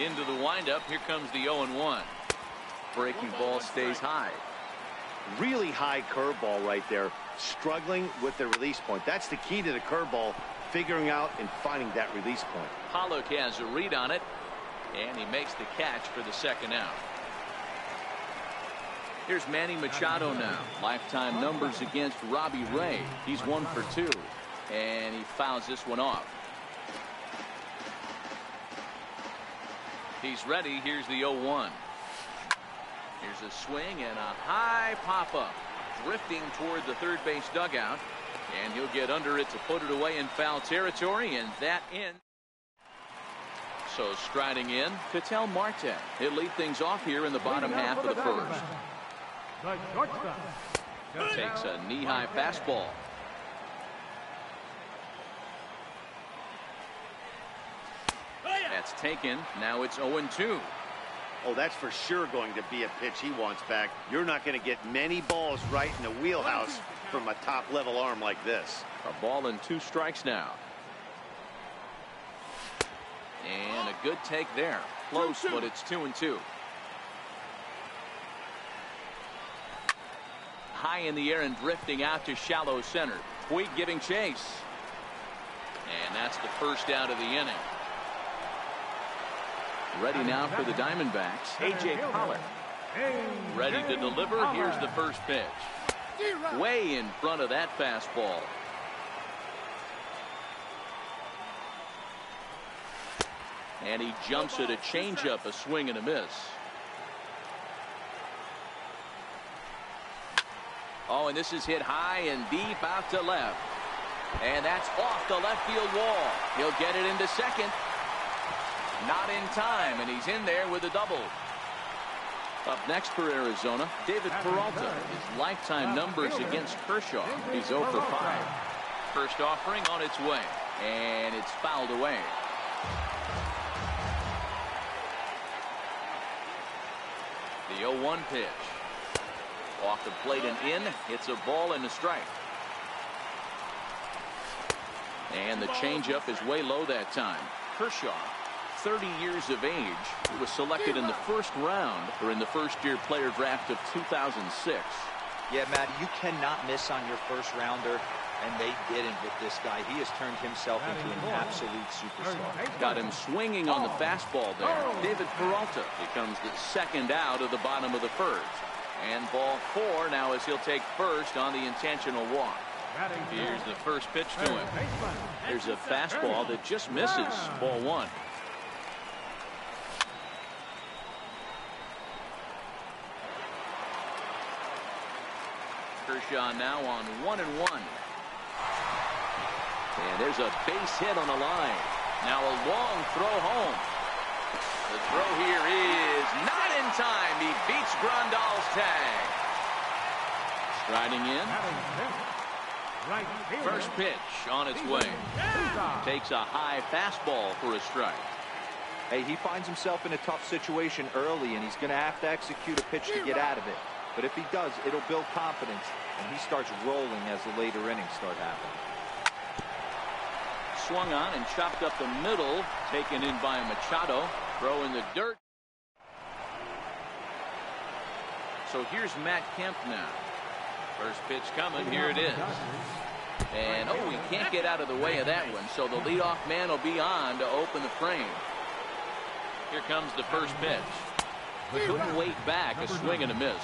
Into the windup, here comes the 0-1. Breaking ball stays high. Really high curveball right there, struggling with the release point. That's the key to the curveball, figuring out and finding that release point. Pollock has a read on it, and he makes the catch for the second out. Here's Manny Machado now. Lifetime numbers against Robbie Ray. He's 1 for 2, and he fouls this one off. He's ready. Here's the 0-1. Here's a swing and a high pop-up. Drifting toward the third base dugout. And he'll get under it to put it away in foul territory, and that ends. So striding in, Ketel Marte. He'll lead things off here in the bottom half of the first. Takes a knee-high fastball. That's taken. Now it's 0-2. Oh, that's for sure going to be a pitch he wants back. You're not going to get many balls right in the wheelhouse from a top-level arm like this. A ball and 2 strikes now. And a good take there. Close, but it's 2-2. High in the air and drifting out to shallow center. Puig giving chase. And that's the first out of the inning. Ready now for the Diamondbacks, A.J. Pollock. Ready to deliver. Here's the first pitch. Way in front of that fastball. And he jumps at a changeup, a swing and a miss. Oh, and this is hit high and deep out to left. And that's off the left field wall. He'll get it into second. Not in time, and he's in there with a double. Up next for Arizona, David Peralta. His lifetime numbers against Kershaw. He's 0 for 5. First offering on its way, and it's fouled away. The 0-1 pitch. Off the plate and in. It's a ball and a strike. And the changeup is way low that time. Kershaw, 30 years of age, he was selected in the first round during the first-year player draft of 2006. Yeah, Matt, you cannot miss on your first rounder, and they didn't with this guy. He has turned himself into an absolute superstar. Got him swinging on the fastball there. David Peralta becomes the second out of the bottom of the first. And ball 4 now as he'll take first on the intentional walk. Here's the first pitch to him. There's a fastball that just misses. Ball 1. Kershaw now on 1-1. And there's a base hit on the line. Now a long throw home. The throw here is not in time. He beats Grandal's tag. Striding in. First pitch on its way. Takes a high fastball for a strike. Hey, he finds himself in a tough situation early, and he's going to have to execute a pitch to get out of it. But if he does, it'll build confidence, and he starts rolling as the later innings start happening. Swung on and chopped up the middle. Taken in by Machado. Throw in the dirt. So here's Matt Kemp now. First pitch coming. Here it is. And, oh, he can't get out of the way of that one. So the leadoff man will be on to open the frame. Here comes the first pitch. Couldn't wait back. A swing and a miss.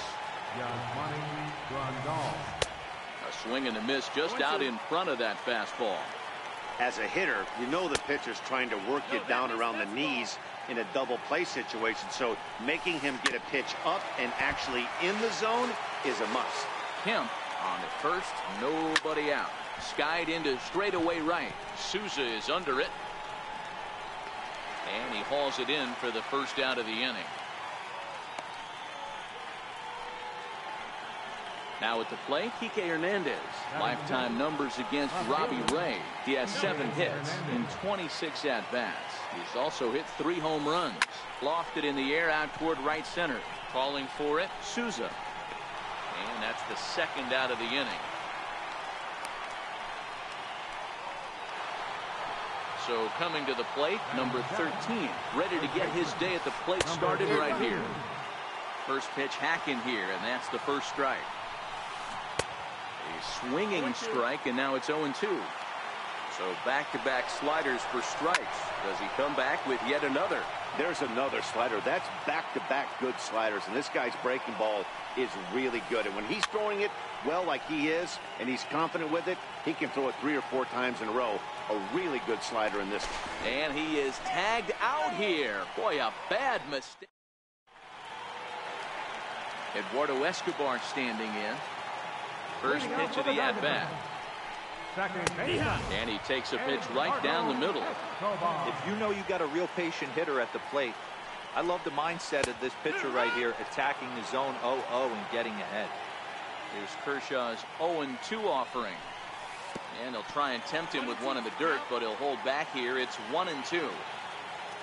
A swing and a miss just out in front of that fastball. As a hitter, you know the pitcher's trying to work you down around the knees in a double play situation, so making him get a pitch up and actually in the zone is a must. Kemp on at first, nobody out. Skied into straightaway right. Souza is under it. And he hauls it in for the first out of the inning. Now at the plate, Kike Hernandez. Lifetime numbers against Robbie Ray. He has 7 hits in 26 at-bats. He's also hit 3 home runs. Lofted in the air out toward right center. Calling for it, Souza. And that's the second out of the inning. So coming to the plate, number 13. Ready to get his day at the plate started right here. First pitch hack in here, and that's the first strike. A swinging strike, and now it's 0-2. So back-to-back sliders for strikes. Does he come back with yet another? There's another slider. That's back-to-back good sliders, and this guy's breaking ball is really good. And when he's throwing it well like he is, and he's confident with it, he can throw it 3 or 4 times in a row. A really good slider in this one. And he is tagged out here. Boy, a bad mistake. Eduardo Escobar standing in. First pitch of the at-bat. And he takes a pitch right down the middle. If you know you got a real patient hitter at the plate, I love the mindset of this pitcher right here, attacking the zone 0-0 and getting ahead. Here's Kershaw's 0-2 offering. And he'll try and tempt him with one in the dirt, but he'll hold back here. It's 1-2.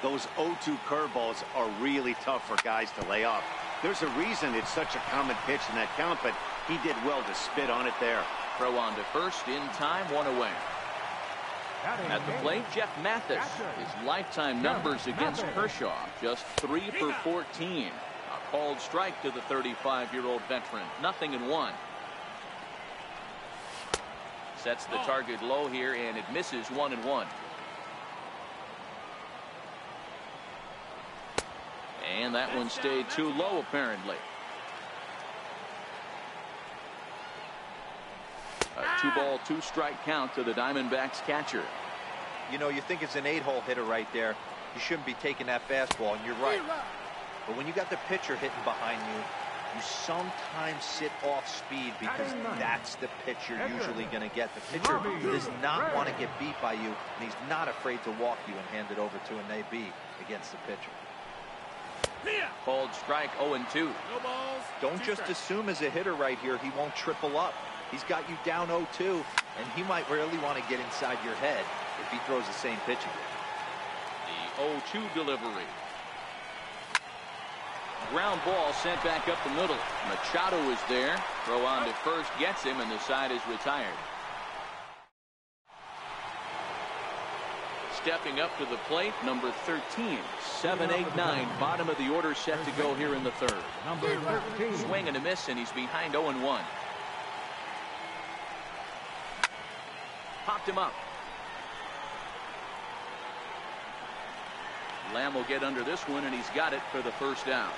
Those 0-2 curveballs are really tough for guys to lay off. There's a reason it's such a common pitch in that count, but he did well to spit on it there. Throw on to first in time, 1 away. At the plate, Jeff Mathis. His lifetime numbers against Kershaw, just 3 for 14. A called strike to the 35-year-old veteran. 0-1. Sets the target low here, and it misses 1-1. And that one stayed too low, apparently. A 2-ball, 2-strike count to the Diamondbacks catcher. You know, you think it's an 8-hole hitter right there. You shouldn't be taking that fastball, and you're right. But when you got the pitcher hitting behind you, you sometimes sit off speed because that's the pitch you're usually going to get. The pitcher does not want to get beat by you, and he's not afraid to walk you and hand it over to an AB against the pitcher. Called strike, 0-2. Don't just assume as a hitter right here he won't triple up. He's got you down 0-2, and he might really want to get inside your head if he throws the same pitch again. The 0-2 delivery. Ground ball sent back up the middle. Machado is there. Throw on to first, gets him, and the side is retired. Stepping up to the plate, number 13. 7-8-9, bottom of the order set to go here in the third. Swing and a miss, and he's behind 0-1. Popped him up. Lamb will get under this one, and he's got it for the first down.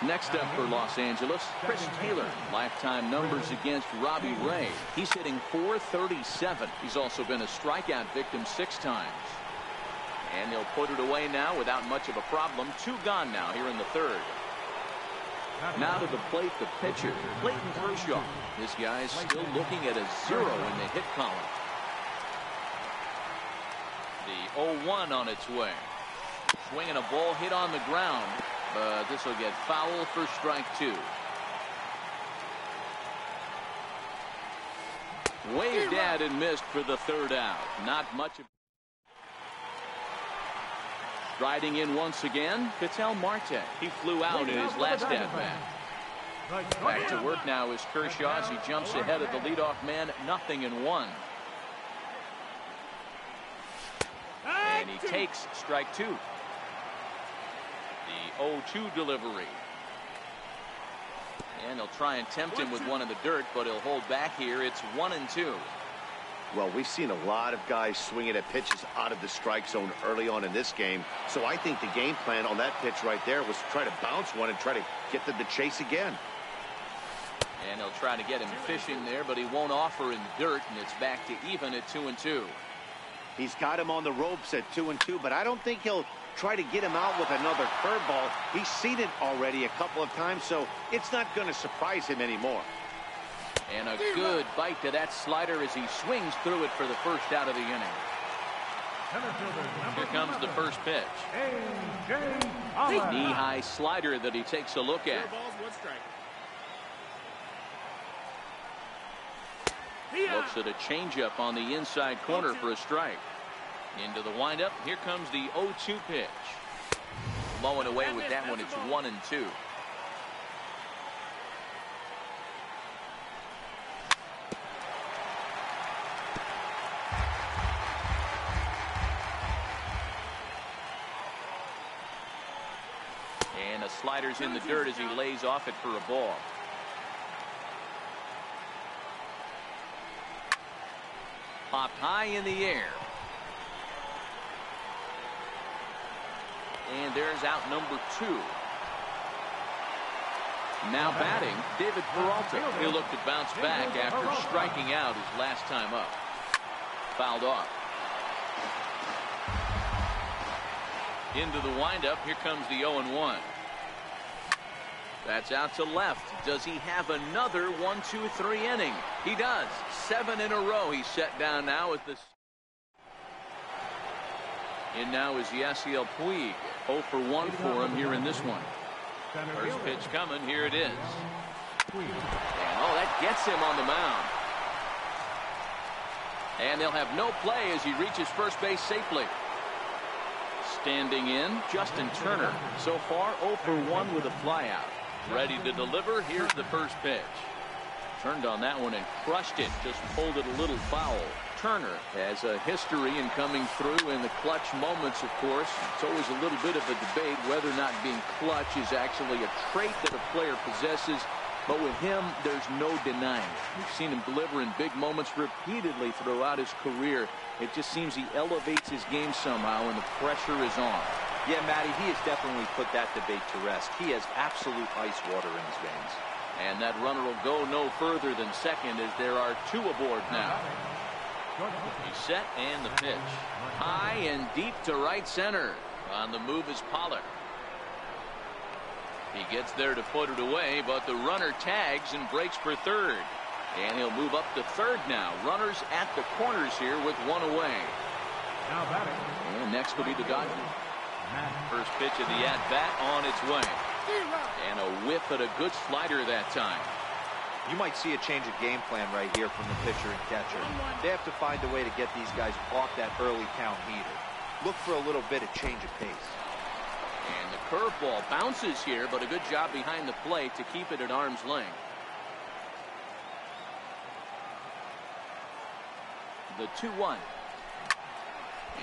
Next up for Los Angeles, Chris Taylor. Lifetime numbers against Robbie Ray. He's hitting .437. He's also been a strikeout victim 6 times. And he'll put it away now without much of a problem. 2 gone now here in the third. Now to the plate, the pitcher, Clayton Kershaw. This guy's still looking at a 0 in the hit column. The 0-1 on its way. Swinging a ball hit on the ground. But this will get foul for strike 2. Waved at and missed for the third out. Not much of. Striding in once again, Ketel Marte. He flew out in his last at-bat. Back to work now is Kershaw as he jumps ahead of the leadoff man, 0-1. And he takes strike 2. The 0-2 delivery. And he'll try and tempt him with one in the dirt, but he'll hold back here. It's 1-2. Well, we've seen a lot of guys swinging at pitches out of the strike zone early on in this game. So I think the game plan on that pitch right there was to try to bounce one and try to get them to chase again. And he'll try to get him fishing there, but he won't offer in dirt, and it's back to even at 2-2. He's got him on the ropes at 2-2, but I don't think he'll try to get him out with another curveball. He's seen it already a couple of times, so it's not going to surprise him anymore. And a good bite to that slider as he swings through it for the first out of the inning. Here comes the first pitch. Knee-high slider that he takes a look at. Looks at a changeup on the inside corner for a strike. Into the windup. Here comes the 0-2 pitch. Low and away with that one. It's 1-2. And a slider's in the dirt as he lays off it for a ball. Popped high in the air. And there's out number 2. Now batting, David Peralta. He looked to bounce back after striking out his last time up. Fouled off. Into the windup. Here comes the 0-1. That's out to left. Does he have another 1-2-3 inning? He does. 7 in a row. He's set down now at this. In now is Yasiel Puig. 0 for 1 for him here in this one. First pitch coming. Here it is. And that gets him on the mound. And they'll have no play as he reaches first base safely. Standing in, Justin Turner. So far 0 for 1 with a flyout. Ready to deliver. Here's the first pitch. Turned on that one and crushed it. Just pulled it a little foul. Turner has a history in coming through in the clutch moments, of course. It's always a little bit of a debate whether or not being clutch is actually a trait that a player possesses. But with him, there's no denying it. We've seen him deliver in big moments repeatedly throughout his career. It just seems he elevates his game somehow, and the pressure is on. Yeah, Matty, he has definitely put that debate to rest. He has absolute ice water in his veins. And that runner will go no further than second as there are 2 aboard now. He's set and the pitch. High and deep to right center. On the move is Pollard. He gets there to put it away, but the runner tags and breaks for third. And he'll move up to third now. Runners at the corners here with 1 away. And next will be the Dodgers. First pitch of the at-bat on its way. And a whiff at a good slider that time. You might see a change of game plan right here from the pitcher and catcher. They have to find a way to get these guys off that early count heater. Look for a little bit of change of pace. And the curveball bounces here, but a good job behind the plate to keep it at arm's length. The 2-1.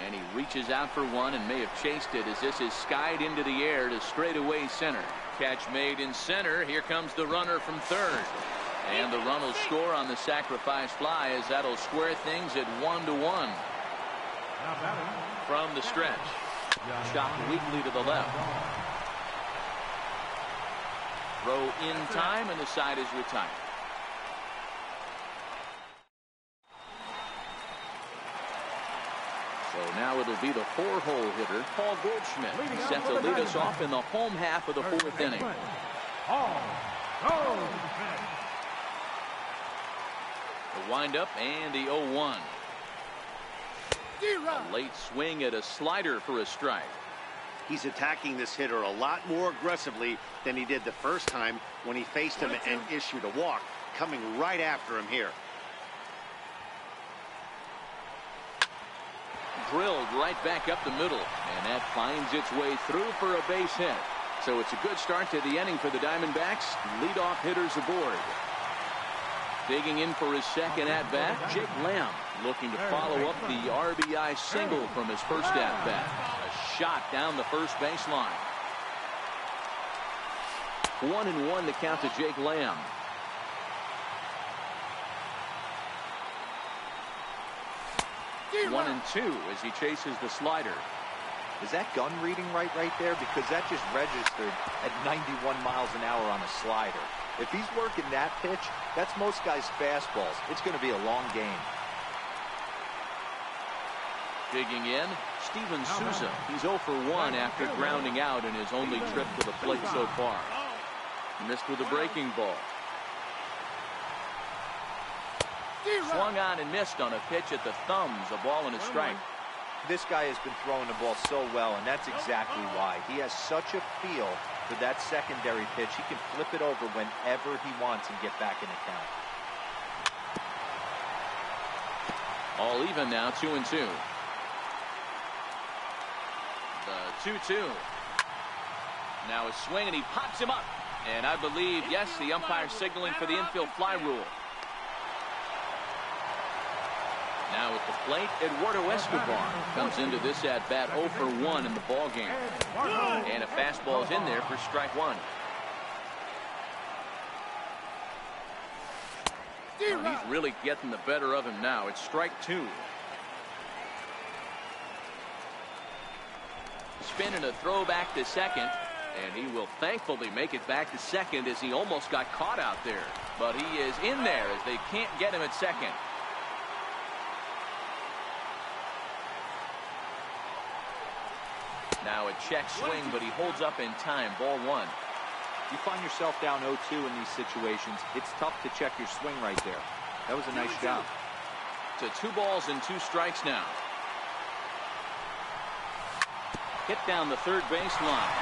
And he reaches out for one and may have chased it as this is skied into the air to straightaway center. Catch made in center. Here comes the runner from third. And the run will score on the sacrifice fly as that'll square things at 1-1. From the stretch. Shot weakly to the left. Throw in time and the side is retired. So now it'll be the 4-hole hitter, Paul Goldschmidt, set to lead us off in the home half of the 4th inning. The windup and the 0-1. A late swing at a slider for a strike. He's attacking this hitter a lot more aggressively than he did the first time when he faced him and issued a walk, coming right after him here. Drilled right back up the middle, and that finds its way through for a base hit. So it's a good start to the inning for the Diamondbacks. Leadoff hitters aboard. Digging in for his second at-bat, Jake Lamb looking to follow up the RBI single from his first at-bat. A shot down the first baseline. 1-1 the count to Jake Lamb. 1-2 as he chases the slider. Is that gun reading right there? Because that just registered at 91 miles an hour on a slider. If he's working that pitch, that's most guys' fastballs. It's going to be a long game. Digging in, Steven Souza. He's 0 for 1 after grounding out in his only trip to the plate so far. Missed with a breaking ball. Swung on and missed on a pitch at the thumbs. A ball and a strike. This guy has been throwing the ball so well, and that's exactly why. He has such a feel for that secondary pitch. He can flip it over whenever he wants and get back in the count. All even now, 2-2. The 2-2. Now a swing, and he pops him up. And I believe, yes, the umpire signaling for the infield fly rule. Now at the plate, Eduardo Escobar comes into this at-bat 0 for 1 in the ball game. And a fastball is in there for strike 1. He's really getting the better of him now. It's strike 2. Spin and a throw back to second. And he will thankfully make it back to second as he almost got caught out there. But he is in there as they can't get him at second. Now a check swing, but he holds up in time. Ball 1. You find yourself down 0-2 in these situations. It's tough to check your swing right there. That was a nice job. To 2 balls and 2 strikes now. Hit down the third baseline.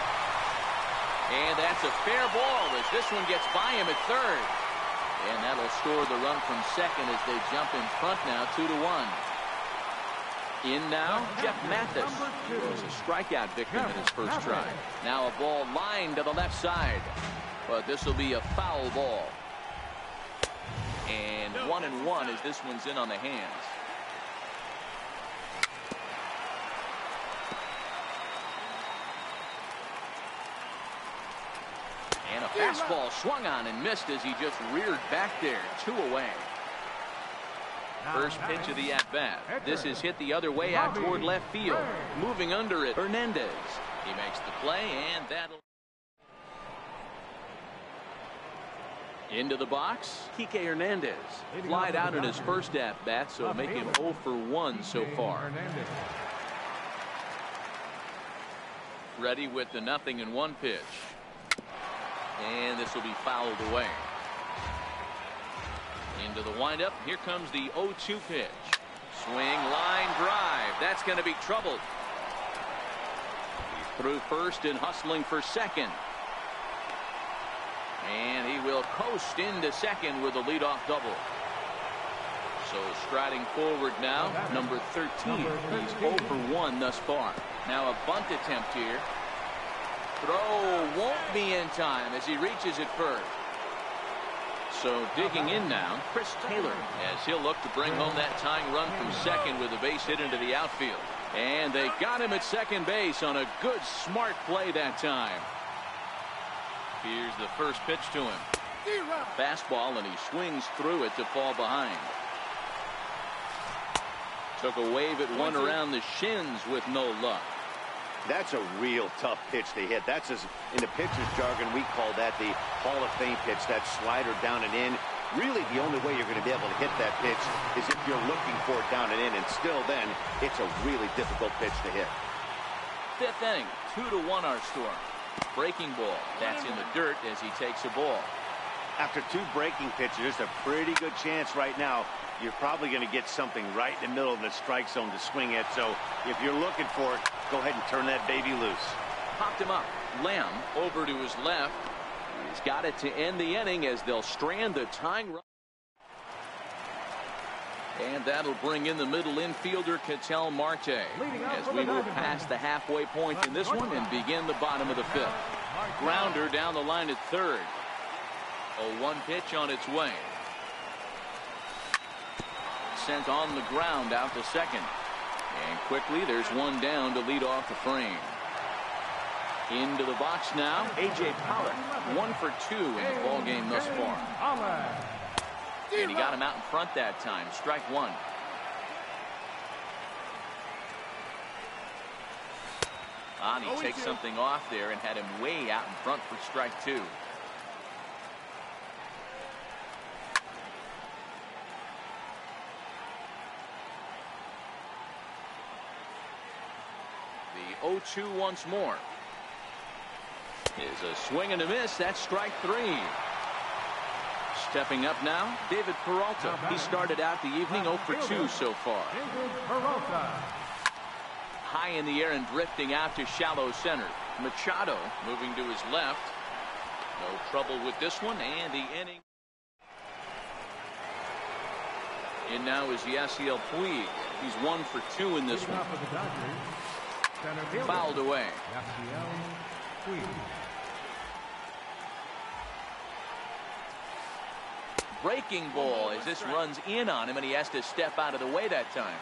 And that's a fair ball as this one gets by him at third. And that'll score the run from second as they jump in front now 2-1. In now, Jeff Mathis. He was a strikeout victim in his first try. Now a ball lined to the left side. But this will be a foul ball. And 1-1 as this one's in on the hands. And a fastball swung on and missed as he just reared back there. 2 away. First pitch of the at-bat. This is hit the other way out toward left field. Moving under it, Hernandez. He makes the play, and that'll... Into the box, Kike Hernandez. Flied out in his first at-bat, so make him 0 for 1 so far. Ready with the 0-1 pitch. And this will be fouled away. Into the windup. Here comes the 0-2 pitch. Swing, line drive. That's going to be troubled. He's through first and hustling for second. And he will coast into second with a leadoff double. So striding forward now, number 13. He's 0 for 1 thus far. Now a bunt attempt here. Throw won't be in time as he reaches it first. So digging in now, Chris Taylor, as he'll look to bring home that tying run from second with a base hit into the outfield. And they got him at second base on a good, smart play that time. Here's the first pitch to him. Fastball, and he swings through it to fall behind. Took a wave at one around the shins with no luck. That's a real tough pitch to hit. That's, as in the pitcher's jargon, we call that the Hall of Fame pitch, that slider down and in. Really, the only way you're going to be able to hit that pitch is if you're looking for it down and in, and still then, it's a really difficult pitch to hit. Fifth inning, 2-1 our score. Breaking ball. That's in the dirt as he takes a ball. After 2 breaking pitches, there's a pretty good chance right now you're probably going to get something right in the middle of the strike zone to swing at. So if you're looking for it, go ahead and turn that baby loose. Popped him up. Lamb over to his left. He's got it to end the inning as they'll strand the tying run. And that'll bring in the middle infielder, Ketel Marte, as we move past the halfway point in this one and begin the bottom of the 5th. Grounder down the line at third. 0-1 pitch on its way. Sent on the ground out to second. And quickly there's one down to lead off the frame. Into the box now, A.J. Pollock. 1 for 2 in the ball game thus far. And he got him out in front that time. Strike 1. He takes something off there and had him way out in front for strike 2. The 0-2 once more. Is a swing and a miss. That's strike 3. Stepping up now, David Peralta. He started out the evening 0 for 2 so far. High in the air and drifting out to shallow center. Machado moving to his left. No trouble with this one, and the inning. And now is Yasiel Puig. He's 1 for 2 in this one. Fouled away. Breaking ball as this runs in on him, and he has to step out of the way that time.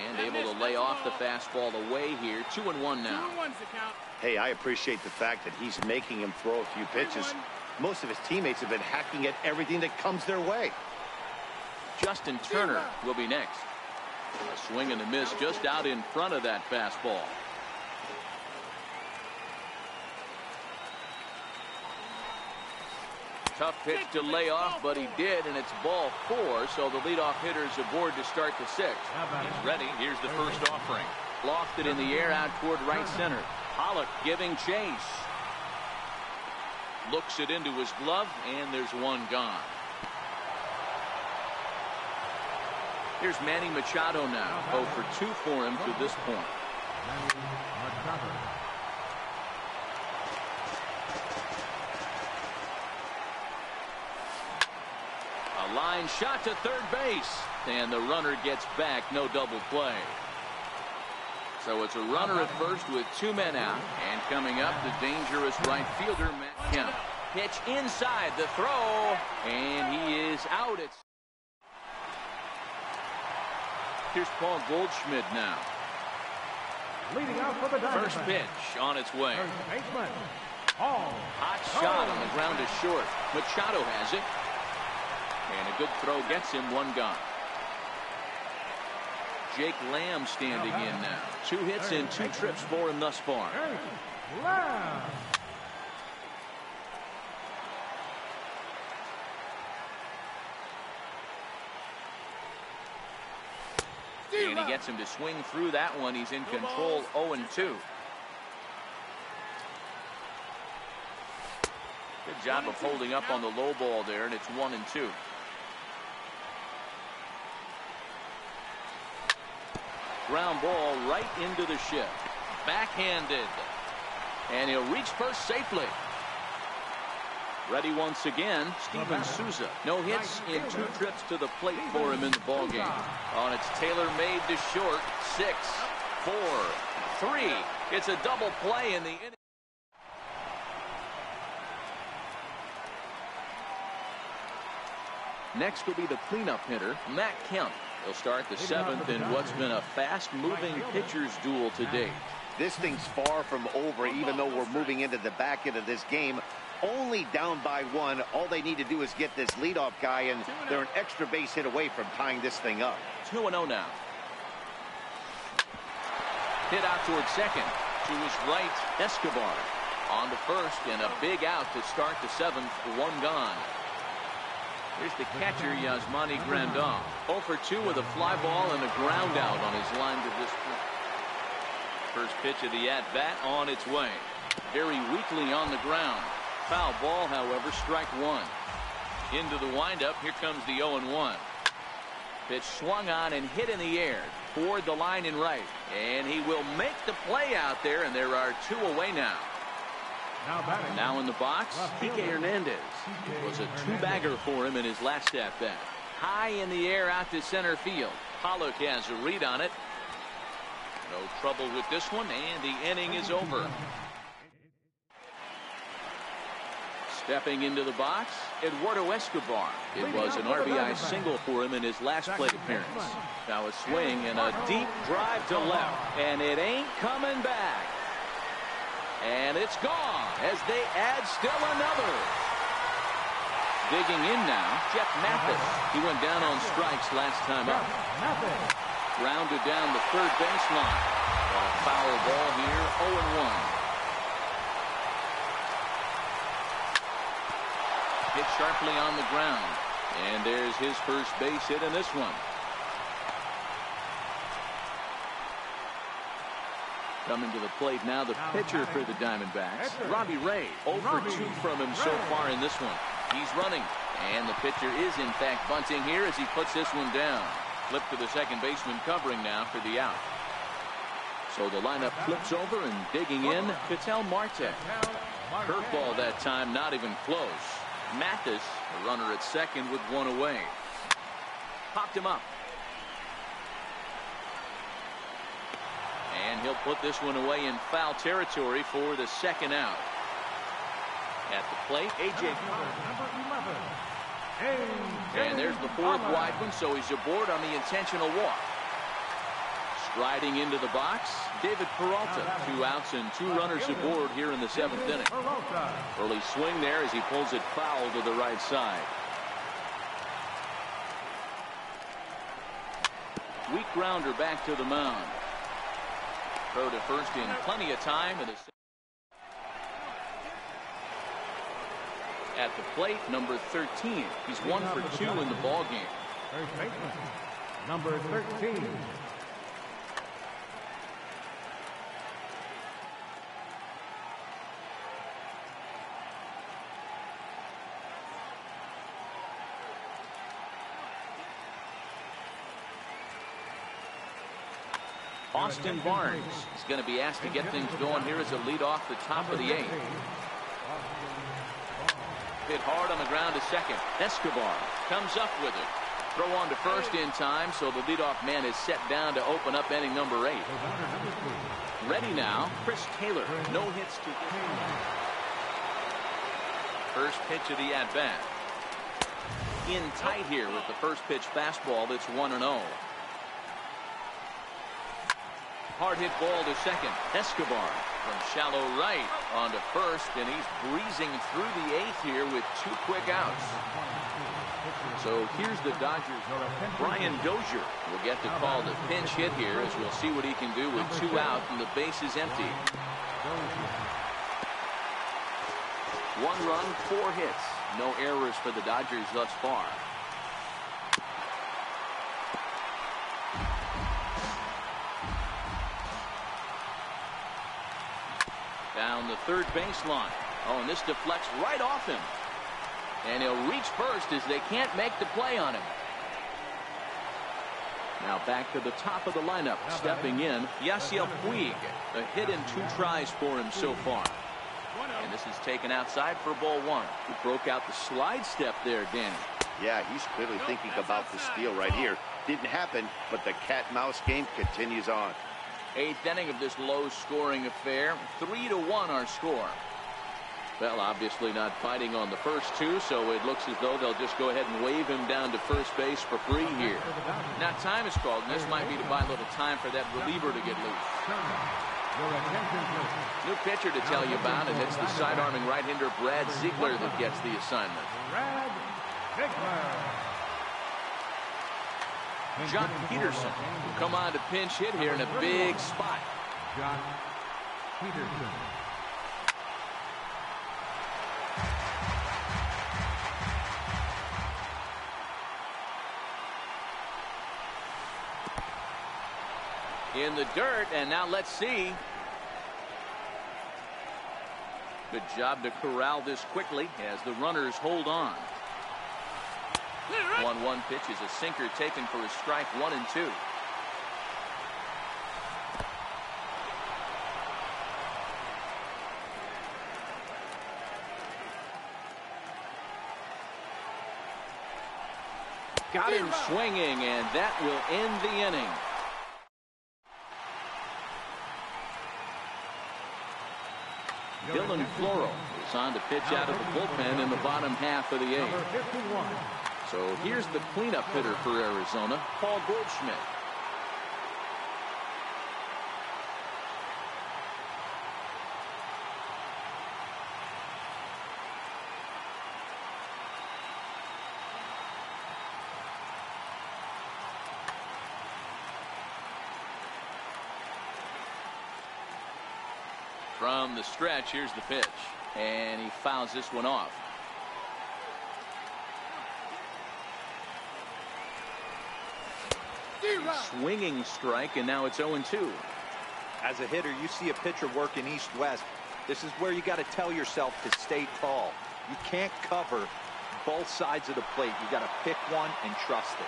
And able to lay off the fastball away here. 2-1 now. Hey, I appreciate the fact that he's making him throw a few pitches. Most of his teammates have been hacking at everything that comes their way. Justin Turner will be next. A swing and a miss just out in front of that fastball. Tough pitch to lay off, but he did, and it's ball 4, so the leadoff hitter is aboard to start the 6th. He's ready. Here's the first offering. Lofted in the air out toward right center. Pollock giving chase. Looks it into his glove, and there's one gone. Here's Manny Machado now. 0 for 2 for him to this point. A line shot to third base, and the runner gets back. No double play. So it's a runner at first with 2 men out, and coming up, the dangerous right fielder Matt Kemp. Pitch inside the throw, and he is out. Here's Paul Goldschmidt now. Leading out for the First pitch on its way. Hot shot on the ground is short. Machado has it. And a good throw gets him. 1 gone. Jake Lamb standing in now. 2 hits and 2 trips for him thus far. And he gets him to swing through that one. He's in control. 0-2. Good job of holding up on the low ball there, and it's 1-2. Ground ball right into the shift. Backhanded. And he'll reach first safely. Ready once again, Steven Souza. No hits in 2 trips to the plate for him in the ballgame. On it's Taylor made to short. 6, 4, 3. It's a double play in the inning. Next will be the cleanup hitter, Matt Kemp. He'll start the 7th in what's been a fast-moving pitcher's duel to date. This thing's far from over, even though we're moving into the back end of this game. Only down by 1. All they need to do is get this leadoff guy, and they're an extra base hit away from tying this thing up. 2-0 now. Hit out toward second. To his right, Escobar. On to first, and a big out to start the 7th. 1 gone. Here's the catcher, Yasmani Grandal. 0 for 2 with a fly ball and a ground out on his line to this point. First pitch of the at-bat on its way. Very weakly on the ground. Foul ball, however, strike 1. Into the windup, here comes the 0-1. Pitch swung on and hit in the air toward the line and right. And he will make the play out there, and there are 2 away now. Now in the box, Kike Hernandez. It was a 2-bagger for him in his last at-bat. High in the air out to center field. Pollock has a read on it. No trouble with this one, and the inning is over. Stepping into the box, Eduardo Escobar. It was an RBI single for him in his last plate appearance. Now a swing and a deep drive to left, and it ain't coming back. And it's gone as they add still another. Digging in now, Jeff Mathis. He went down on strikes last time up. Grounded down the third baseline. A foul ball here, 0-1. Hit sharply on the ground. And there's his first base hit in this one. Coming to the plate now, the pitcher for the Diamondbacks, Robbie Ray. 0 for 2 from him so far in this one. He's running, and the pitcher is in fact bunting here as he puts this one down. Flip to the second baseman covering now for the out. So the lineup flips over and digging in, Ketel Marte. Curveball that time, not even close. Mathis, a runner at second with one away. Popped him up. And he'll put this one away in foul territory for the second out. At the plate, A.J. And there's the fourth wide one, so he's aboard on the intentional walk. Striding into the box, David Peralta. 2 outs and 2 runners aboard here in the 7th inning. Early swing there as he pulls it foul to the right side. Weak grounder back to the mound. Throw to first in plenty of time. At the plate, number 13. He's 1 for 2 in the ball game. First baseman, number 13. Austin Barnes is going to be asked to get things going here as a lead off the top of the 8th. Hit hard on the ground to second. Escobar comes up with it. Throw on to first in time, so the leadoff man is set down to open up inning number 8. Ready now, Chris Taylor. No hits to first pitch of the at-bat. In tight here with the first pitch fastball that's 1-0. Hard hit ball to second. Escobar from shallow right on to first, and he's breezing through the 8th here with 2 quick outs. So here's the Dodgers. Brian Dozier will get the call to pinch hit here as we'll see what he can do with 2 out and the base is empty. 1 run, 4 hits. No errors for the Dodgers thus far. Down the third baseline. Oh, and this deflects right off him. And he'll reach first as they can't make the play on him. Now back to the top of the lineup. Stepping in, Yasiel Puig. A hit in 2 tries for him so far. And this is taken outside for ball 1. He broke out the slide step there, Danny. Yeah, he's clearly thinking about the steal right here. Didn't happen, but the cat-mouse game continues on. 8th inning of this low-scoring affair. 3-1 our score. Well, obviously not fighting on the first 2, so it looks as though they'll just go ahead and wave him down to first base for free here. Now time is called, and this might be to buy a little time for that reliever to get loose. New pitcher to tell you about, and it's the side-arming right-hander Brad Ziegler that gets the assignment. Brad Ziegler. Jock Peterson will come on to pinch hit here in a big spot. Jock Peterson. In the dirt, and now let's see. Good job to corral this quickly as the runners hold on. 1-1 pitch is a sinker taken for a strike, 1 and 2. Got him swinging, and that will end the inning. Dylan Floro is on to pitch out of the bullpen in the bottom half of the 8th. So here's the cleanup hitter for Arizona, Paul Goldschmidt. From the stretch, here's the pitch. And he fouls this one off. Swinging strike, and now it's 0-2. As a hitter, you see a pitcher working east-west. This is where you got to tell yourself to stay tall. You can't cover both sides of the plate. You got to pick one and trust it.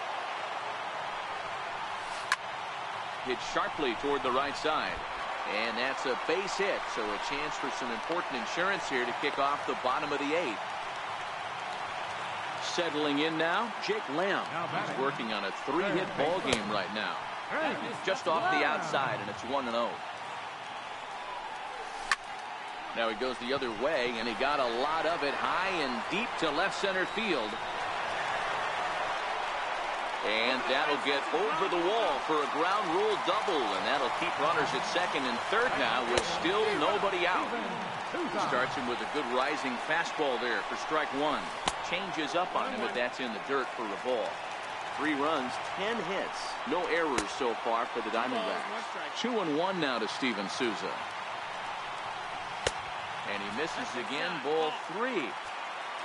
Hit sharply toward the right side. And that's a base hit, so a chance for some important insurance here to kick off the bottom of the 8th. Settling in now, Jake Lamb. He's working on a 3-hit ball game right now. Just off the outside, and it's 1-0. Now he goes the other way, and he got a lot of it high and deep to left center field. And that'll get over the wall for a ground rule double, and that'll keep runners at second and third now with still nobody out. Starts him with a good rising fastball there for strike 1. Changes up on him, but that's in the dirt for a ball. 3 runs, 10 hits. No errors so far for the Diamondbacks. 2-1 now to Steven Souza. And he misses again, ball 3.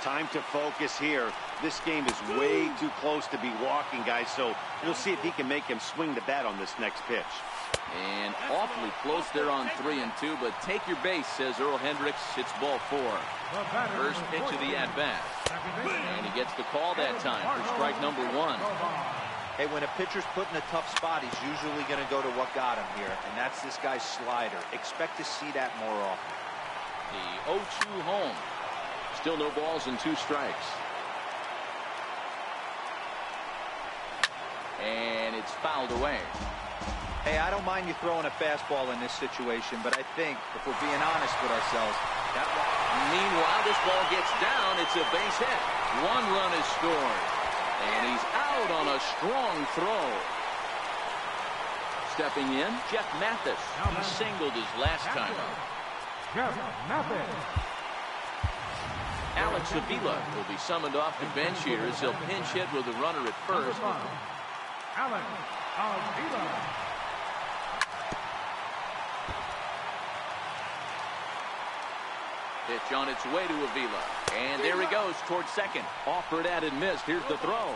Time to focus here. This game is way too close to be walking, guys, so we'll see if he can make him swing the bat on this next pitch. And awfully close there on 3-2, but take your base, says Earl Hendricks. It's ball 4. First pitch of the at-bat. And he gets the call that time for strike number 1. Hey, when a pitcher's put in a tough spot, he's usually going to go to what got him here, and that's this guy's slider. Expect to see that more often. The 0-2 home. Still no balls and 2 strikes. And it's fouled away. Hey, I don't mind you throwing a fastball in this situation, but I think, if we're being honest with ourselves, that one... Meanwhile, this ball gets down. It's a base hit. 1 run is scored. And he's out on a strong throw. Stepping in, Jeff Mathis. He singled his last time up. Jeff Mathis. Alex Avila will be summoned off the bench here as he'll pinch hit with a runner at first. Alex Avila. Pitch on its way to Avila. And there he goes towards second. Offered at and missed. Here's the throw.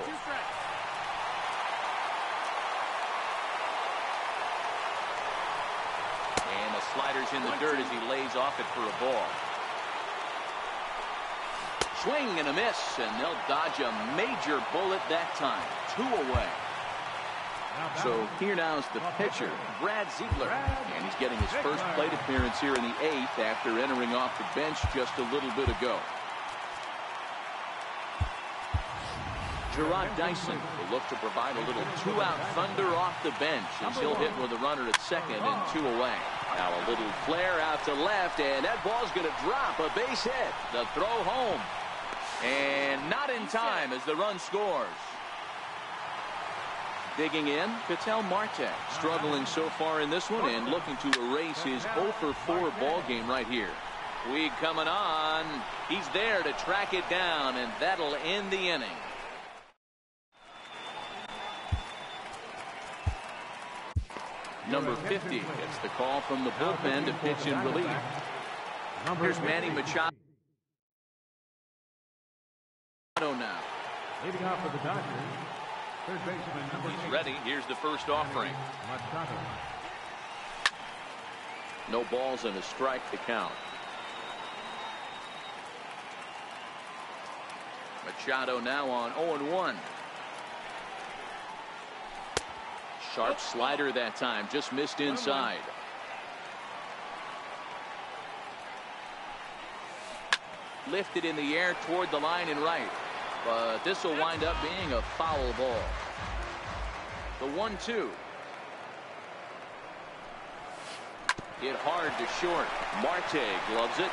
And the slider's in the dirt as he lays off it for a ball. Swing and a miss, and they'll dodge a major bullet that time. 2 away. So here now is the pitcher, Brad Ziegler, and he's getting his first plate appearance here in the 8th after entering off the bench just a little bit ago. Gerard Dyson will look to provide a little 2-out thunder off the bench as he'll hit with a runner at second and 2 away. Now a little flare out to left, and that ball's going to drop. A base hit. The throw home. And not in time as the run scores. Digging in, Ketel Marte, struggling so far in this one and looking to erase his 0-for-4 ball game right here. Weed coming on. He's there to track it down, and that'll end the inning. Number 50 gets the call from the bullpen to pitch in relief. Here's Manny Machado now. Leading off for the Dodgers, third baseman number 8. He's ready. Here's the first offering. Machado. No balls and a strike to count. Machado now on 0-1. Sharp slider that time, just missed inside. Lifted in the air toward the line and right, but this will wind up being a foul ball. The 1-2. Hit hard to short. Marte gloves it.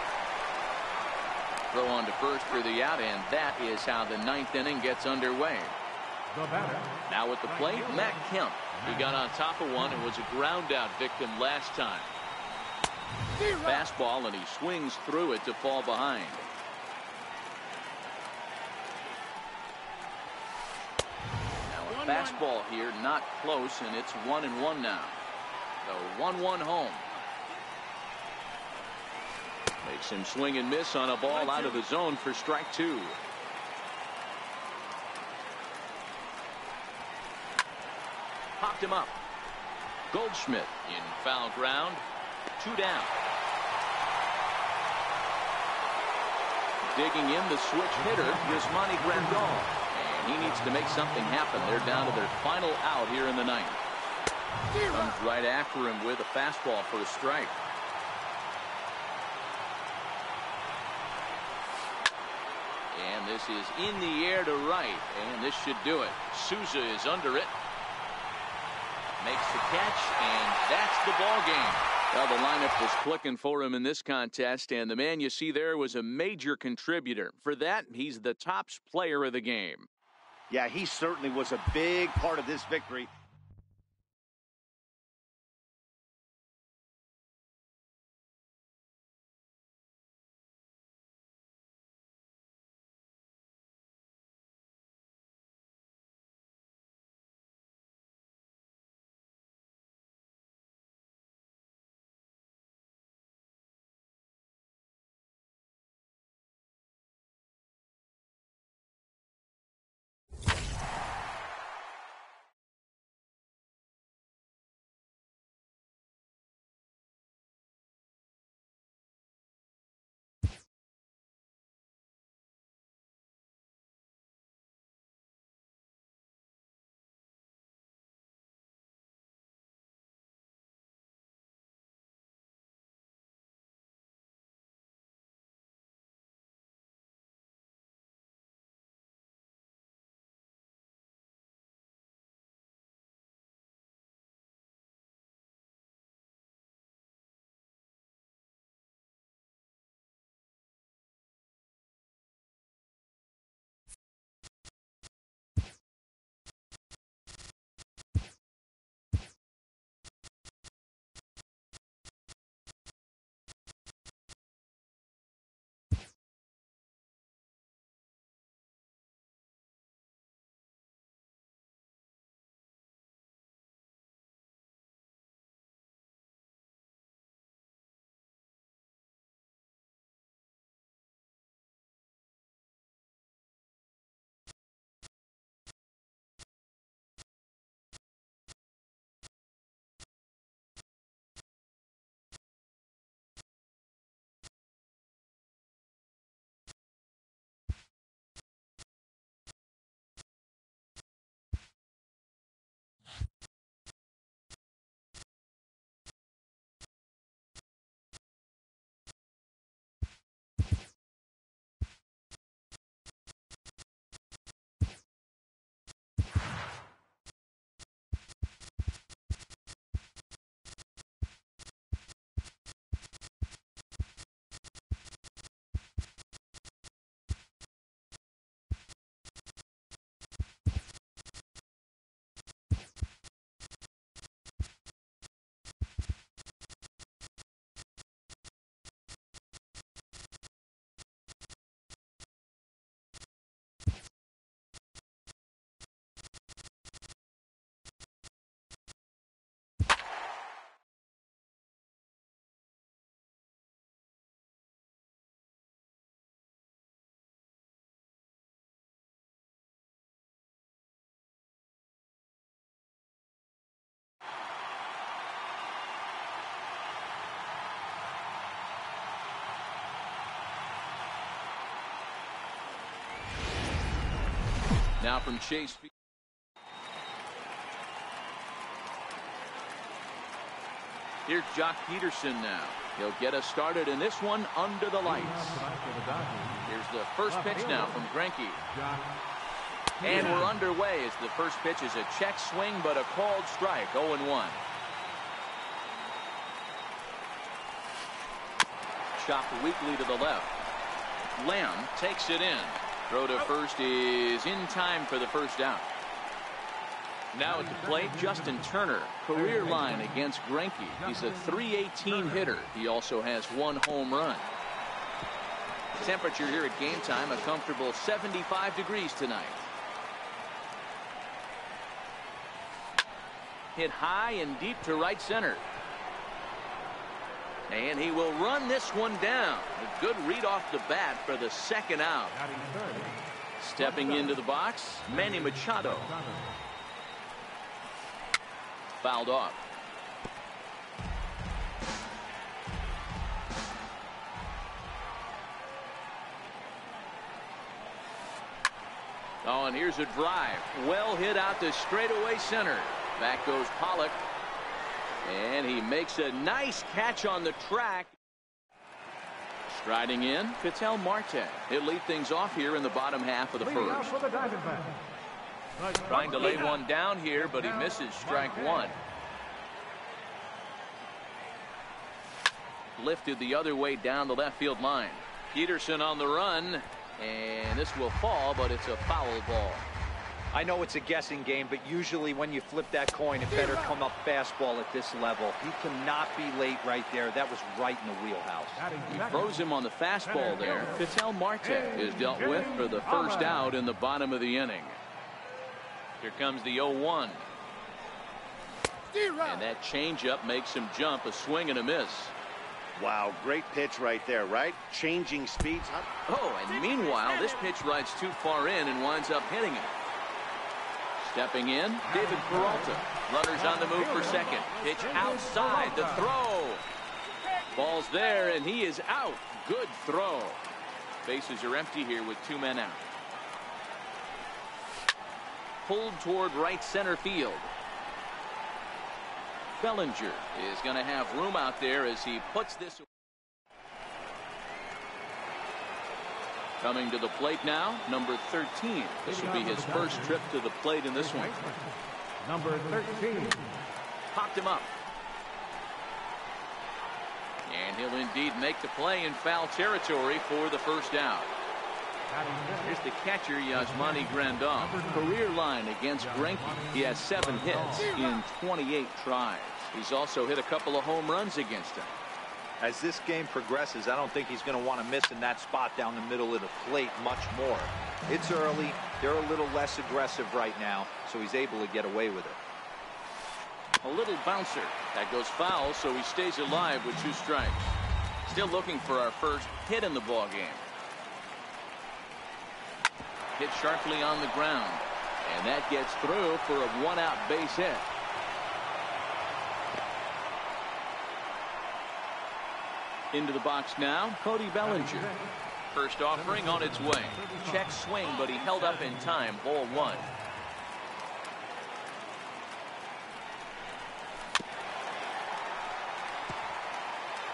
Throw on to first for the out, and that is how the 9th inning gets underway. Now at the plate, Matt Kemp. He got on top of one and was a ground out victim last time. Fastball, and he swings through it to fall behind. Now a fastball here, not close, and it's 1-1 now. The 1-1 home. Makes him swing and miss on a ball out of the zone for strike 2. Popped him up. Goldschmidt in foul ground. 2 down. Digging in the switch hitter is Monty Grandal. And he needs to make something happen. They're down to their final out here in the 9th. Comes right after him with a fastball for a strike. And this is in the air to right. And this should do it. Souza is under it. Makes the catch, and that's the ball game. Well, the lineup was clicking for him in this contest, and the man you see there was a major contributor. For that, he's the top player of the game. Yeah, he certainly was a big part of this victory. Now from Chase. Here's Jock Peterson now. He'll get us started in this one under the lights. Here's the first pitch now from Greinke. And we're underway as the first pitch is a check swing, but a called strike, 0-1. Chopped weakly to the left. Lamb takes it in. Throw to first is in time for the first out. Now at the plate, Justin Turner, career line against Greinke. He's a .318 hitter. He also has 1 home run. Temperature here at game time, a comfortable 75 degrees tonight. Hit high and deep to right center. And he will run this one down. A good read off the bat for the second out. Stepping into the box, Manny Machado. Fouled off. Oh, and here's a drive. Well hit out to straightaway center. Back goes Pollock. And he makes a nice catch on the track. Striding in, Ketel Marte. He'll lead things off here in the bottom half of the first. Trying to lay one down here, but he misses strike one. Lifted the other way down the left field line. Peterson on the run. And this will fall, but it's a foul ball. I know it's a guessing game, but usually when you flip that coin, it better come up fastball at this level. He cannot be late right there. That was right in the wheelhouse. He froze him on the fastball there. Ketel Marte is dealt with for the first out in the bottom of the inning. Here comes the 0-1. And that changeup makes him jump. A swing and a miss. Wow, great pitch right there, right? Changing speeds. Oh, and meanwhile, this pitch rides too far in and winds up hitting it. Stepping in, David Peralta. Runners on the move for second. Pitch outside, the throw. Ball's there, and he is out. Good throw. Bases are empty here with 2 men out. Pulled toward right center field. Bellinger is going to have room out there as he puts this. Coming to the plate now, number 13. This will be his first trip to the plate in this one. Number 13. Popped him up. And he'll indeed make the play in foul territory for the first out. Here's the catcher, Yasmani Grandal. Career line against Greinke. He has 7 hits in 28 tries. He's also hit a couple of home runs against him. As this game progresses, I don't think he's going to want to miss in that spot down the middle of the plate much more. It's early. They're a little less aggressive right now, so he's able to get away with it. A little bouncer. That goes foul, so he stays alive with 2 strikes. Still looking for our first hit in the ball game. Hit sharply on the ground. And that gets through for a 1-out base hit. Into the box now, Cody Bellinger. First offering on its way. Check swing, but he held up in time. Ball 1.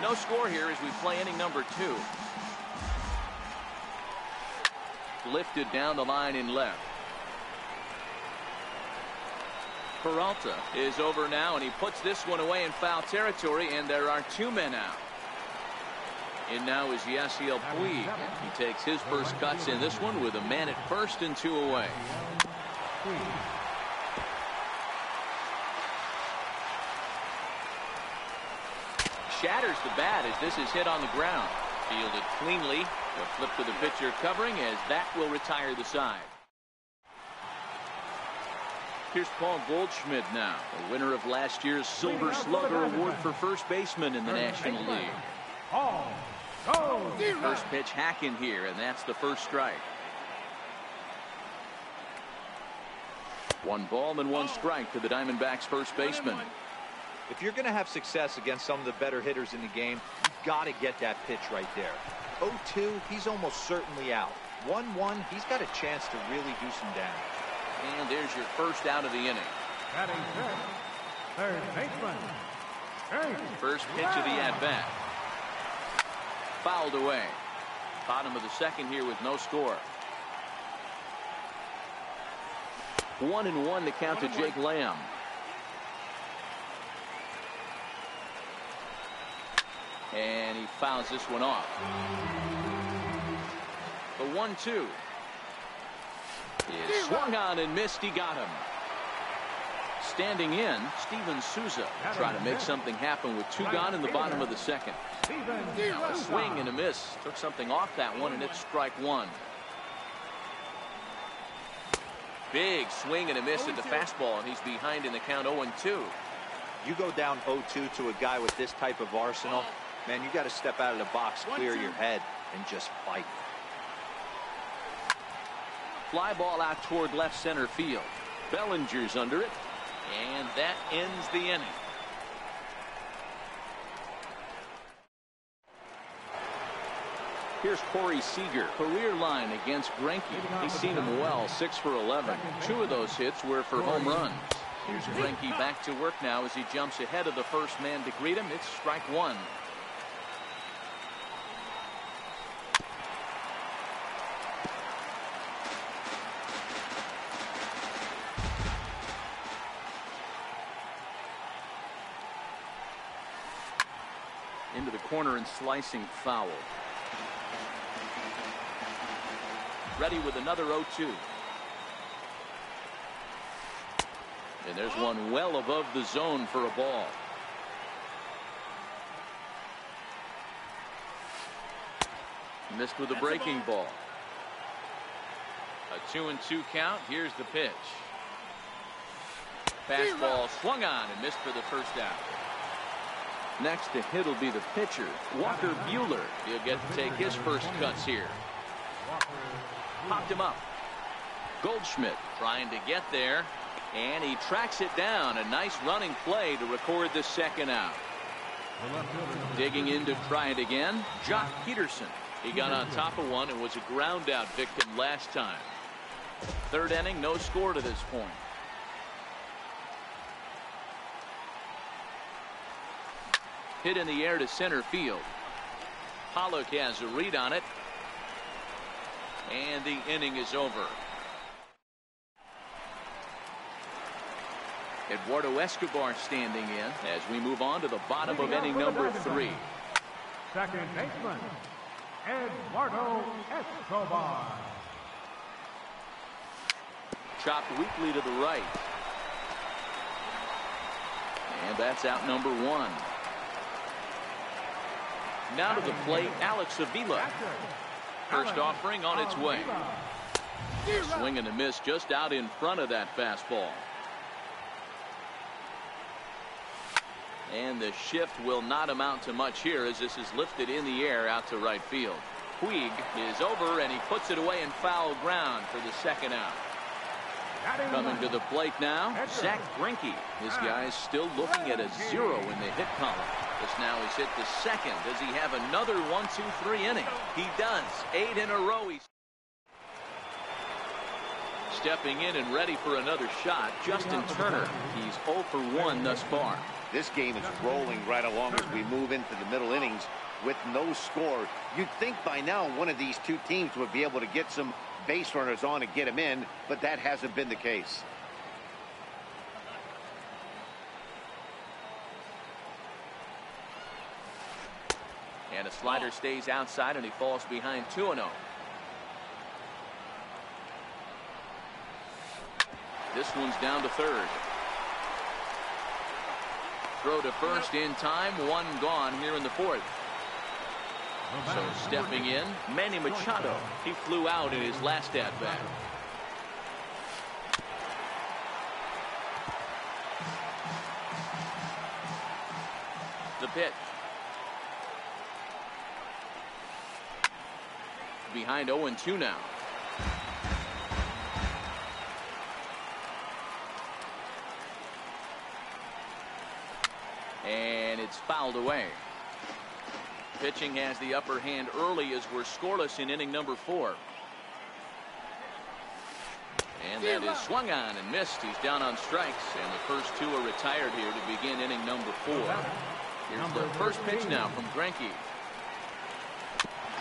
No score here as we play inning number 2. Lifted down the line in left. Peralta is over now, and he puts this one away in foul territory, and there are 2 men out. In now is Yasiel Puig. He takes his first cuts in this one with a man at first and 2 away. Shatters the bat as this is hit on the ground. Fielded cleanly. A flip to the pitcher covering as that will retire the side. Here's Paul Goldschmidt now, the winner of last year's Silver Slugger Award for first baseman in the National League. First pitch hack in here, and that's the first strike. 1 ball and 1 strike to the Diamondbacks first baseman. If you're going to have success against some of the better hitters in the game, you've got to get that pitch right there. 0-2, he's almost certainly out. 1-1, he's got a chance to really do some damage. And there's your first out of the inning. Third baseman. First pitch of the at-bat. Fouled away. Bottom of the second here with no score. 1-1 to count to Jake Lamb. And he fouls this one off. The 1-2 is swung on and missed. He got him. Standing in, Steven Souza trying to make something happen with 2 gone in the bottom of the second. A swing and a miss. Took something off that one, and it's strike 1. Big swing and a miss at the fastball, and he's behind in the count 0-2. You go down 0-2 to a guy with this type of arsenal, Man, you got to step out of the box, clear your head, and just fight. Fly ball out toward left center field. Bellinger's under it, and that ends the inning. Here's Corey Seager, career line against Greinke. He's seen him well, 6 for 11. 2 of those hits were for home runs. Here's Greinke back to work now as he jumps ahead of the first man to greet him. It's strike one. Into the corner and slicing foul. Ready with another 0-2. And there's one well above the zone for a ball. Missed with a breaking ball. A 2-2 count. Here's the pitch. Fastball swung on and missed for the first out. Next to hit will be the pitcher, Walker Buehler. He'll get to take his first cuts here. Popped him up. Goldschmidt trying to get there, and he tracks it down. A nice running play to record the second out. Digging in to try it again, Jock Peterson. He got on top of one and was a ground out victim last time. Third inning, no score to this point. Hit in the air to center field. Pollock has a read on it. And the inning is over. Eduardo Escobar standing in as we move on to the bottom of inning number 3. Second baseman, Eduardo Escobar. Chopped weakly to the right. And that's out number 1. Now to the plate, Alex Avila. First offering on its way. Swing and a miss just out in front of that fastball. And the shift will not amount to much here as this is lifted in the air out to right field. Puig is over and he puts it away in foul ground for the second out. Coming to the plate now, Zach Greinke. This guy's still looking at a 0 in the hit column. This now is hit the second. Does he have another 1-2-3 inning? He does. 8 in a row. He's stepping in and ready for another shot. Justin Turner. He's 0 for 1 thus far. This game is rolling right along as we move into the middle innings with no score. You'd think by now one of these two teams would be able to get some base runners on and get them in, but that hasn't been the case. And a slider stays outside and he falls behind 2-0. This one's down to third. Throw to first in time, 1 gone here in the 4th. So stepping in, Manny Machado. He flew out in his last at-bat. The pitch. Behind 0-2 now. And it's fouled away. Pitching has the upper hand early as we're scoreless in inning number 4. And that is swung on and missed. He's down on strikes, and the first 2 are retired here to begin inning number 4. Here's the first pitch now from Greinke.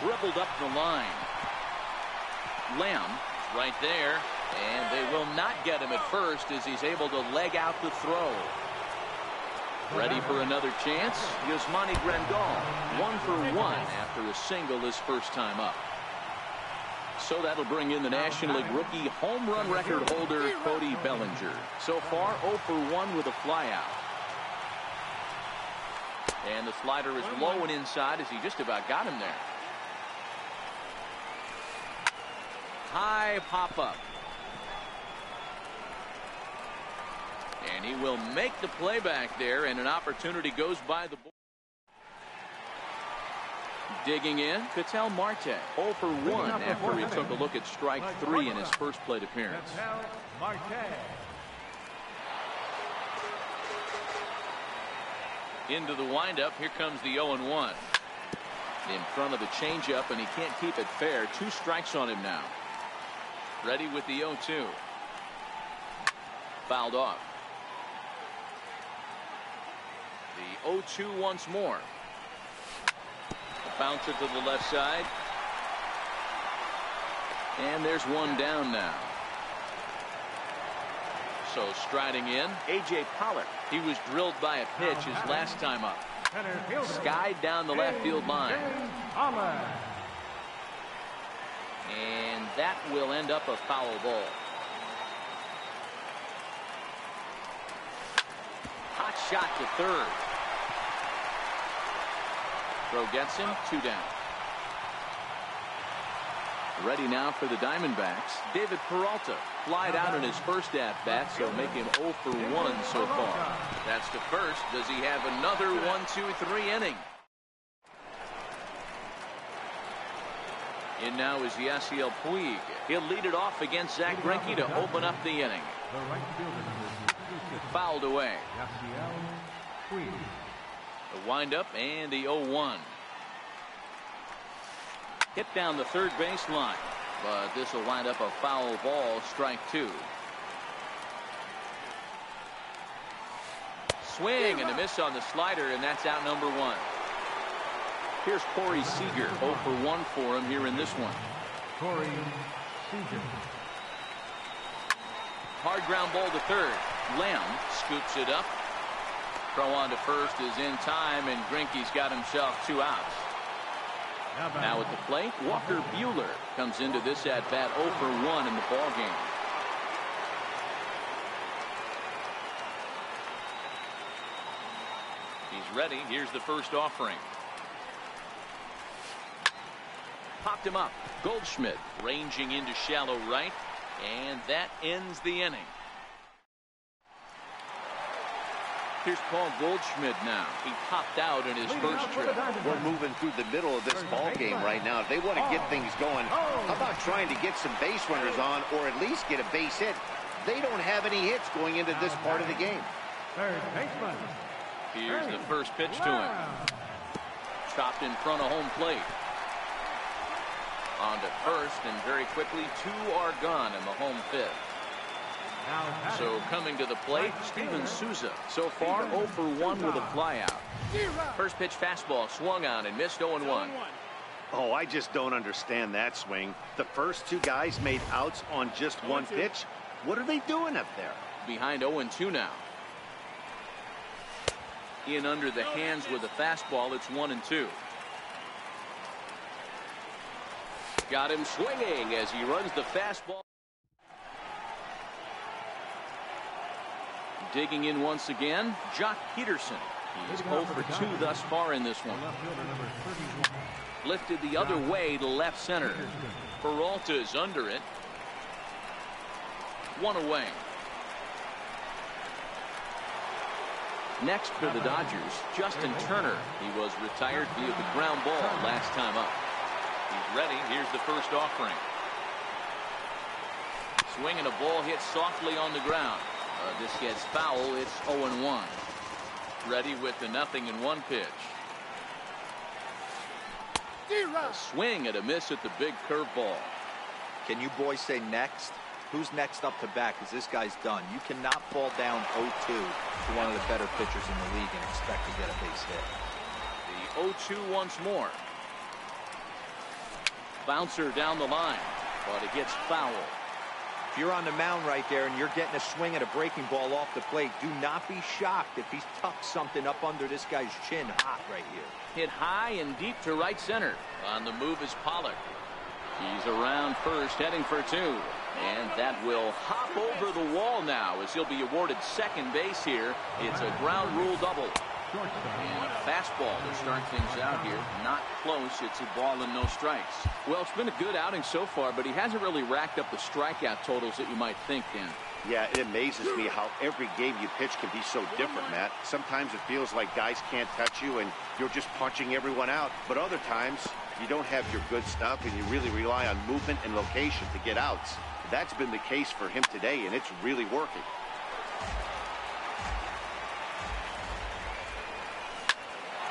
Dribbled up the line. Lamb right there, and they will not get him at first as he's able to leg out the throw. Ready for another chance? Yasmani Grandal, 1 for 1 after a single his first time up. So that'll bring in the National League rookie home run record holder Cody Bellinger. So far 0 for 1 with a flyout. And the slider is low and inside as he just about got him there. High pop-up. And he will make the play back there, and an opportunity goes by the board. Digging in, Ketel Marte, 0 for 1 after he took a look at strike 3 in his first plate appearance. Into the windup, here comes the 0-1. In front of the changeup, and he can't keep it fair. 2 strikes on him now. Ready with the 0-2. Fouled off. The 0-2 once more. A bouncer to the left side. And there's one down now. So striding in, A.J. Pollock. He was drilled by a pitch his last time up. Skied down the left field line. And that will end up a foul ball. Hot shot to third. Throw gets him, 2 down. Ready now for the Diamondbacks. David Peralta flied out in his first at-bat, so make him 0 for 1 so far. That's to first. Does he have another 1-2-3 inning? In now is Yasiel Puig. He'll lead it off against Zach Greinke to open up the inning. Fouled away. The windup and the 0-1. Hit down the third base line, but this will wind up a foul ball, strike 2. Swing and a miss on the slider, and that's out number 1. Here's Corey Seager, 0 for 1 for him here in this one. Corey Seager. Hard ground ball to third. Lamb scoops it up. Throw on to first is in time, and Greinke's got himself 2 outs. Now at the plate, Walker Buehler comes into this at-bat 0 for 1 in the ballgame. He's ready. Here's the first offering. Popped him up. Goldschmidt ranging into shallow right, and that ends the inning. Here's Paul Goldschmidt now. He popped out in his first trip. We're moving through the middle of this ball game right now. If they want to get things going, how about trying to get some base runners on, or at least get a base hit? They don't have any hits going into this part of the game. Third baseman. Here's the first pitch to him. Chopped in front of home plate. On to first, and very quickly 2 are gone in the home fifth. So coming to the plate, Steven Souza. So far 0 for 1 with a flyout. First pitch fastball swung on and missed 0-1. Oh, I just don't understand that swing. The first 2 guys made outs on just 1 pitch. What are they doing up there? Behind 0-2 now. In under the hands with a fastball. It's 1-2. Got him swinging as he runs the fastball. Digging in once again, Jock Peterson. He's 0 for 2 thus far in this one. Lifted the other way to left center. Peralta is under it. 1 away. Next for the Dodgers, Justin Turner. He was retired via the ground ball last time up. He's ready. Here's the first offering. Swing and a ball hit softly on the ground. This gets foul. It's 0-1. Ready with the 0-1 pitch. A swing and a miss at the big curveball. Can you boys say next? Who's next up to bat? Because this guy's done. You cannot fall down 0-2 to one of the better pitchers in the league and expect to get a base hit. The 0-2 once more. Bouncer down the line, but it gets foul. If you're on the mound right there and you're getting a swing at a breaking ball off the plate, do not be shocked if he's tucked something up under this guy's chin hot right here. Hit high and deep to right center. On the move is Pollock. He's around first, heading for 2. And that will hop over the wall now as he'll be awarded second base here. It's a ground rule double. And a fastball to start things out here. Not close. It's a ball and no strikes. Well, it's been a good outing so far, but he hasn't really racked up the strikeout totals that you might think, Dan. Yeah, it amazes me how every game you pitch can be so different, Matt. Sometimes it feels like guys can't touch you and you're just punching everyone out. But other times, you don't have your good stuff and you really rely on movement and location to get outs. That's been the case for him today, and it's really working.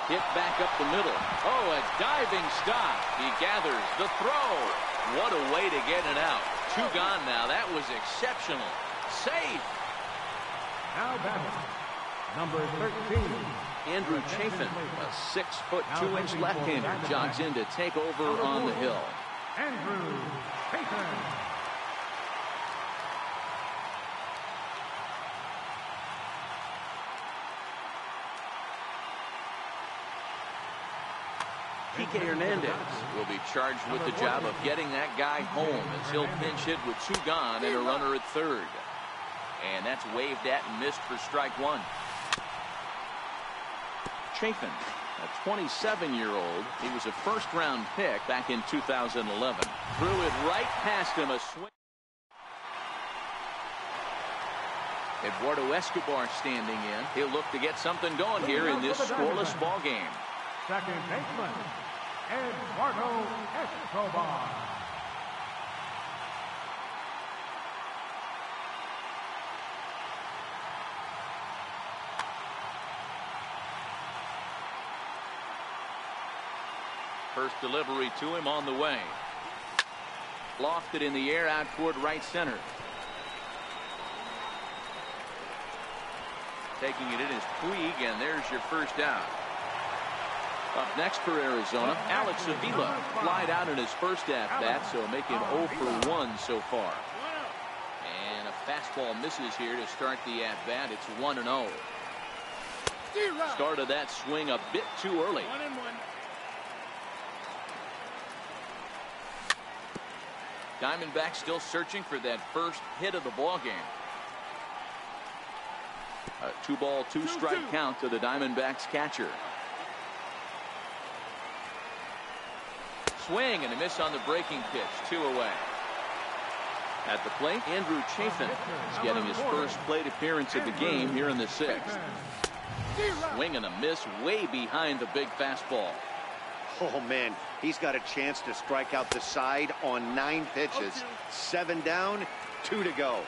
Hit back up the middle. Oh, a diving stop. He gathers the throw. What a way to get it out. 2 gone now. That was exceptional. Safe. Now batting, number 13. Andrew Chafin, a 6'2" left-hander, jogs in to take over on the hill. Andrew Chafin. Kike Hernandez will be charged with the job of getting that guy home as he'll pinch hit with 2 gone and a runner at third. And that's waved at and missed for strike 1. Chafin, a 27-year-old. He was a first-round pick back in 2011. Threw it right past him. A swing. Eduardo Escobar standing in. He'll look to get something going here in this scoreless ball game. Second baseman, Eduardo Escobar. First delivery to him on the way. Lofted in the air out toward right center. Taking it in is Puig, and there's your first out. Up next for Arizona, Alex Avila flied out in his first at-bat, so making 0 for 1 so far. And a fastball misses here to start the at-bat. It's 1-0. Started that swing a bit too early. 1-1. Diamondbacks still searching for that first hit of the ball game. A 2-ball, 2-strike count to the Diamondbacks catcher. Swing and a miss on the breaking pitch. 2 away. At the plate, Andrew Chafin is getting his first plate appearance of the game here in the 6th. Swing and a miss way behind the big fastball. Oh, man, he's got a chance to strike out the side on 9 pitches. 7 down, 2 to go.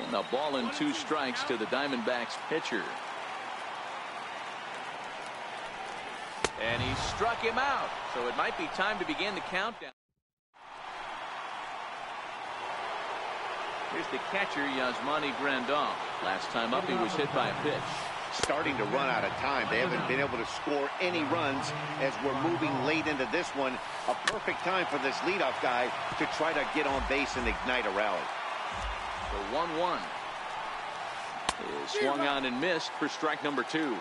And a ball and 2 strikes to the Diamondbacks pitcher. And he struck him out. So it might be time to begin the countdown. Here's the catcher, Yasmani Grandal. Last time up, he was hit by a pitch. Starting to run out of time. They haven't been able to score any runs as we're moving late into this one. A perfect time for this leadoff guy to try to get on base and ignite a rally. The 1-1 is swung on and missed for strike number 2.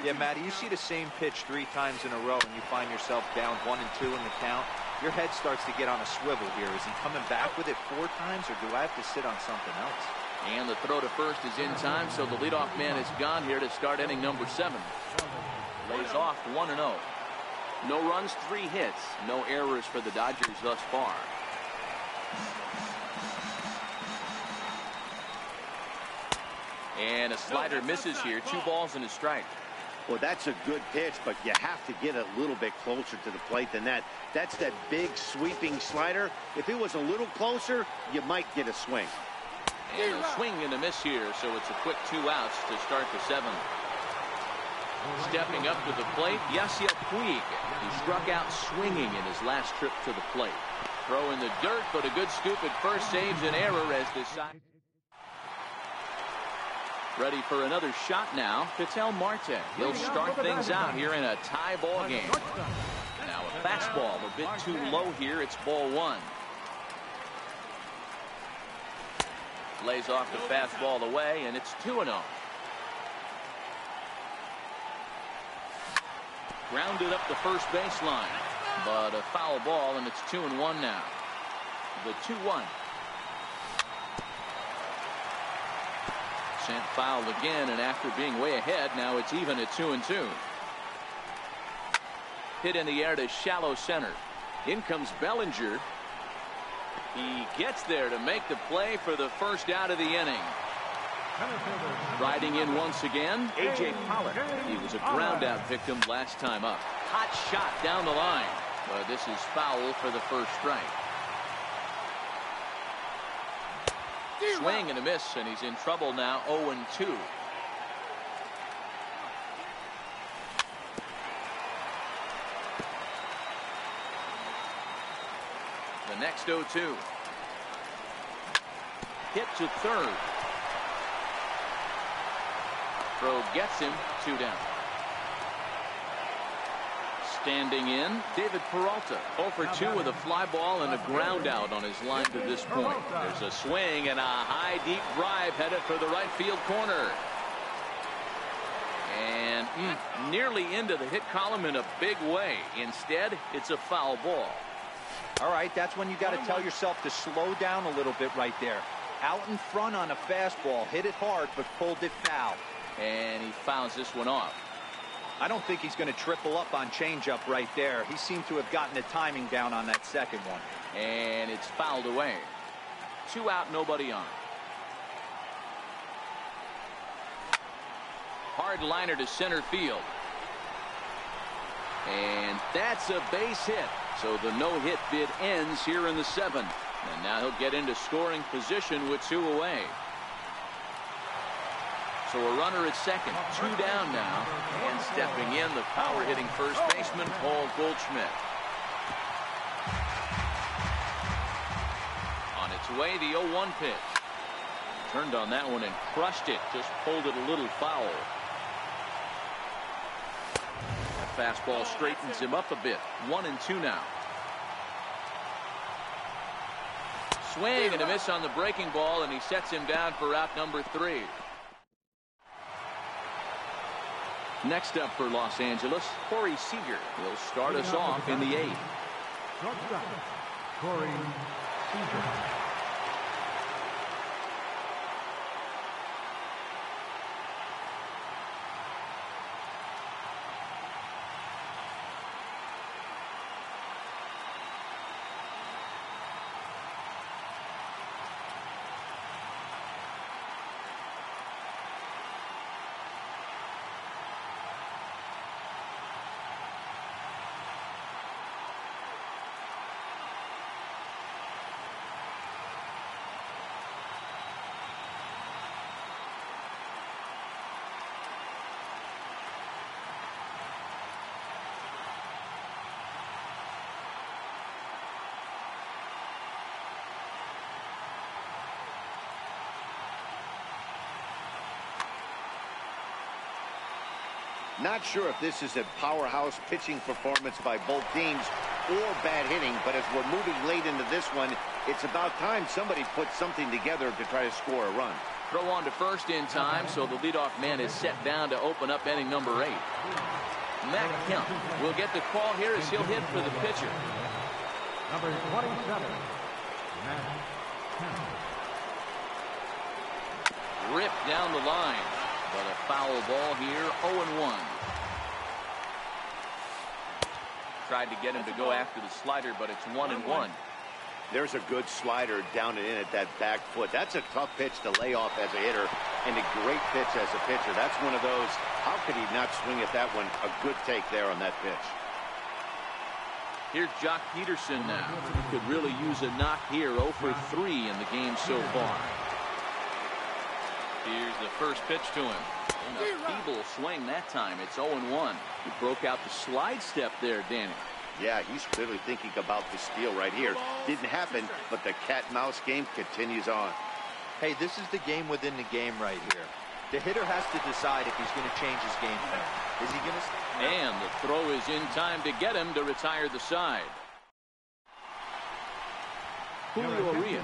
Yeah, Matty, you see the same pitch 3 times in a row and you find yourself down 1 and 2 in the count. Your head starts to get on a swivel here. Is he coming back with it 4 times, or do I have to sit on something else? And the throw to first is in time, so the leadoff man is gone here to start inning number 7. Lays off 1-0. No runs, 3 hits. No errors for the Dodgers thus far. And a slider misses here. 2 balls and a strike. Well, that's a good pitch, but you have to get a little bit closer to the plate than that. That's that big sweeping slider. If it was a little closer, you might get a swing. And a swing and a miss here, so it's a quick 2 outs to start the 7th. Stepping up to the plate, Yasiel Puig. He struck out swinging in his last trip to the plate. Throw in the dirt, but a good scoop at first saves an error as the side. Ready for another shot now. Ketel Marte. He'll start things out here in a tie ball game. Now a fastball a bit too low here. It's ball 1. Lays off the fastball away, and it's 2-0. Grounded up the first baseline, but a foul ball, and it's 2-1 now. The 2-1. Sent foul again, and after being way ahead, now it's even at 2-2. Hit in the air to shallow center. In comes Bellinger. He gets there to make the play for the first out of the inning. Riding in once again, A.J. Pollock. He was a ground-out victim last time up. Hot shot down the line. But this is foul for the first strike. Swing and a miss, and he's in trouble now, 0-2. The next 0-2. Hit to third. Throw gets him, 2 down. Standing in, David Peralta. 0 for 2 with a fly ball and a ground out on his line to this point. There's a swing and a high, deep drive headed for the right field corner. And nearly into the hit column in a big way. Instead, it's a foul ball. All right, that's when you got to tell yourself to slow down a little bit right there. Out in front on a fastball, hit it hard, but pulled it foul. And he fouls this one off. I don't think he's going to triple up on changeup right there. He seemed to have gotten the timing down on that second one. And it's fouled away. 2 out, nobody on. Hard liner to center field. And that's a base hit. So the no-hit bid ends here in the 7th. And now he'll get into scoring position with 2 away. So a runner at second, 2 down now, and stepping in, the power-hitting first baseman, Paul Goldschmidt. On its way, the 0-1 pitch. Turned on that one and crushed it, just pulled it a little foul. That fastball straightens him up a bit, 1-2 now. Swing and a miss on the breaking ball, and he sets him down for out number 3. Next up for Los Angeles, Corey Seager will start us off in the 8th. Corey Seager. Not sure if this is a powerhouse pitching performance by both teams or bad hitting, but as we're moving late into this one, it's about time somebody puts something together to try to score a run. Throw on to first in time, so the leadoff man is set down to open up inning number 8. Matt Kemp will get the call here as he'll hit for the pitcher. Number 27, Matt Kemp. Ripped down the line. But a foul ball here, 0-1. Tried to get him to go after the slider, but it's 1-1. There's a good slider down and in at that back foot. That's a tough pitch to lay off as a hitter, and a great pitch as a pitcher. That's one of those, how could he not swing at that one? A good take there on that pitch. Here's Jock Peterson now. He could really use a knock here, 0 for 3 in the game so far. Here's the first pitch to him. And a feeble swing that time. It's 0-1. He broke out the slide step there, Danny. Yeah, he's clearly thinking about the steal right here. Didn't happen, but the cat-mouse game continues on. Hey, this is the game within the game right here. The hitter has to decide if he's going to change his game plan. Is he going to? And the throw is in time to get him to retire the side. Julio Urias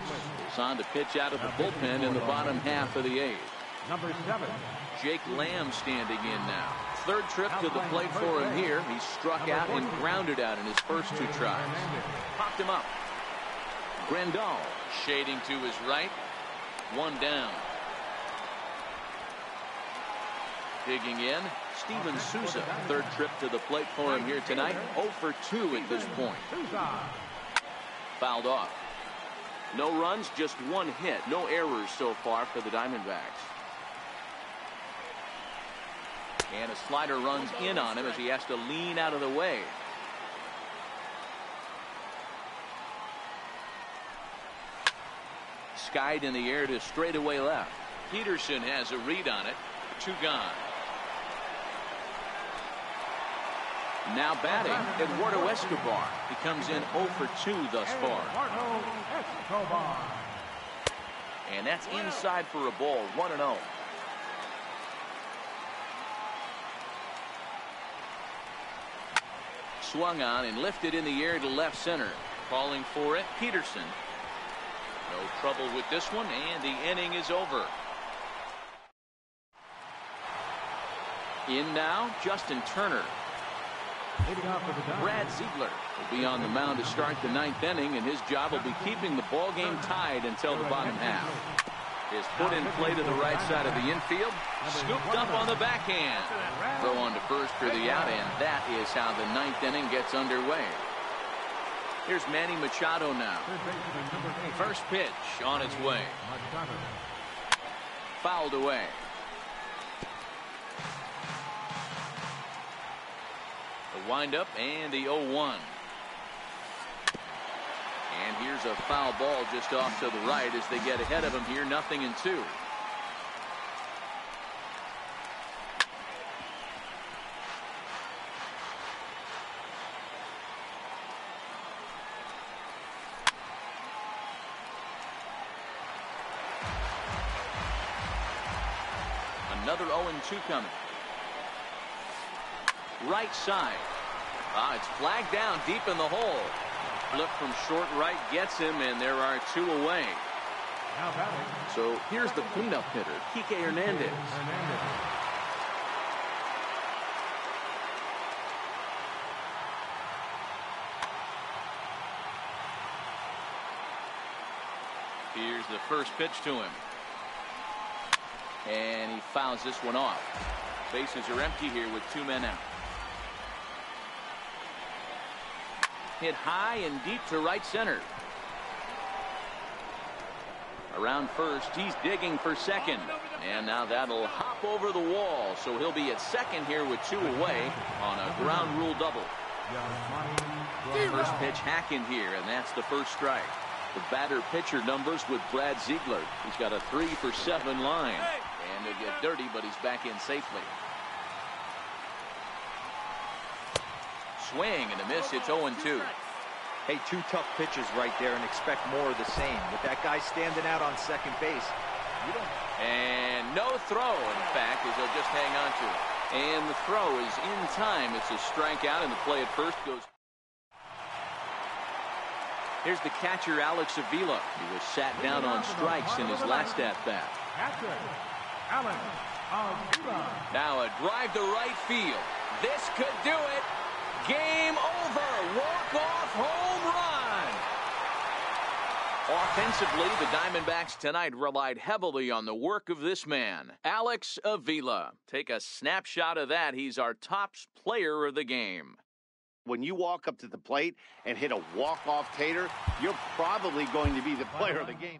is on to pitch out of the bullpen in the bottom half of the 8th. Number 7. Jake Lamb standing in now. Third trip to the plate for him here. He struck out and grounded out in his first 2 tries. Popped him up. Grandal shading to his right. 1 down. Digging in, Steven Souza. Third trip to the plate for him here tonight. 0 for 2 at this point. Fouled off. No runs, just one hit. No errors so far for the Diamondbacks. And a slider runs in on him as he has to lean out of the way. Skied in the air to straightaway left. Peterson has a read on it. 2 gone. Now batting, Eduardo Escobar. He comes in 0 for 2 thus far. And that's inside for a ball, 1-0. Swung on and lifted in the air to left center. Calling for it, Peterson. No trouble with this one, and the inning is over. In now, Justin Turner. Brad Ziegler will be on the mound to start the 9th inning, and his job will be keeping the ball game tied until the bottom half. Is put in play to the right side of the infield. Scooped up on the backhand. Throw on to first for the out, and that is how the 9th inning gets underway. Here's Manny Machado now. First pitch on its way. Fouled away. The windup and the 0-1. And here's a foul ball just off to the right as they get ahead of him here, 0-2. Another 0-2 coming. Right side. It's flagged down deep in the hole. Flip from short right gets him, and there are 2 away. So here's the cleanup hitter, Kike Hernandez. Here's the first pitch to him. And he fouls this one off. Bases are empty here with 2 men out. Hit high and deep to right center. Around first, he's digging for second. And now that'll hop over the wall. So he'll be at second here with 2 away on a ground rule double. First pitch hacking here, and that's the first strike. The batter-pitcher numbers with Brad Ziegler. He's got a 3 for 7 line. And he'll get dirty, but he's back in safely. Swing and a miss. It's 0-2. Hey, 2 tough pitches right there, and expect more of the same. With that guy standing out on second base, you don't. And no throw, in fact, as he'll just hang on to it. And the throw is in time. It's a strikeout, and the play at first goes. Here's the catcher, Alex Avila. He was sat down on strikes in his last at-bat. Now a drive to right field. This could do it. Game over. Walk-off home run. Offensively, the Diamondbacks tonight relied heavily on the work of this man, Alex Avila. Take a snapshot of that. He's our top player of the game. When you walk up to the plate and hit a walk-off tater, you're probably going to be the player of the game.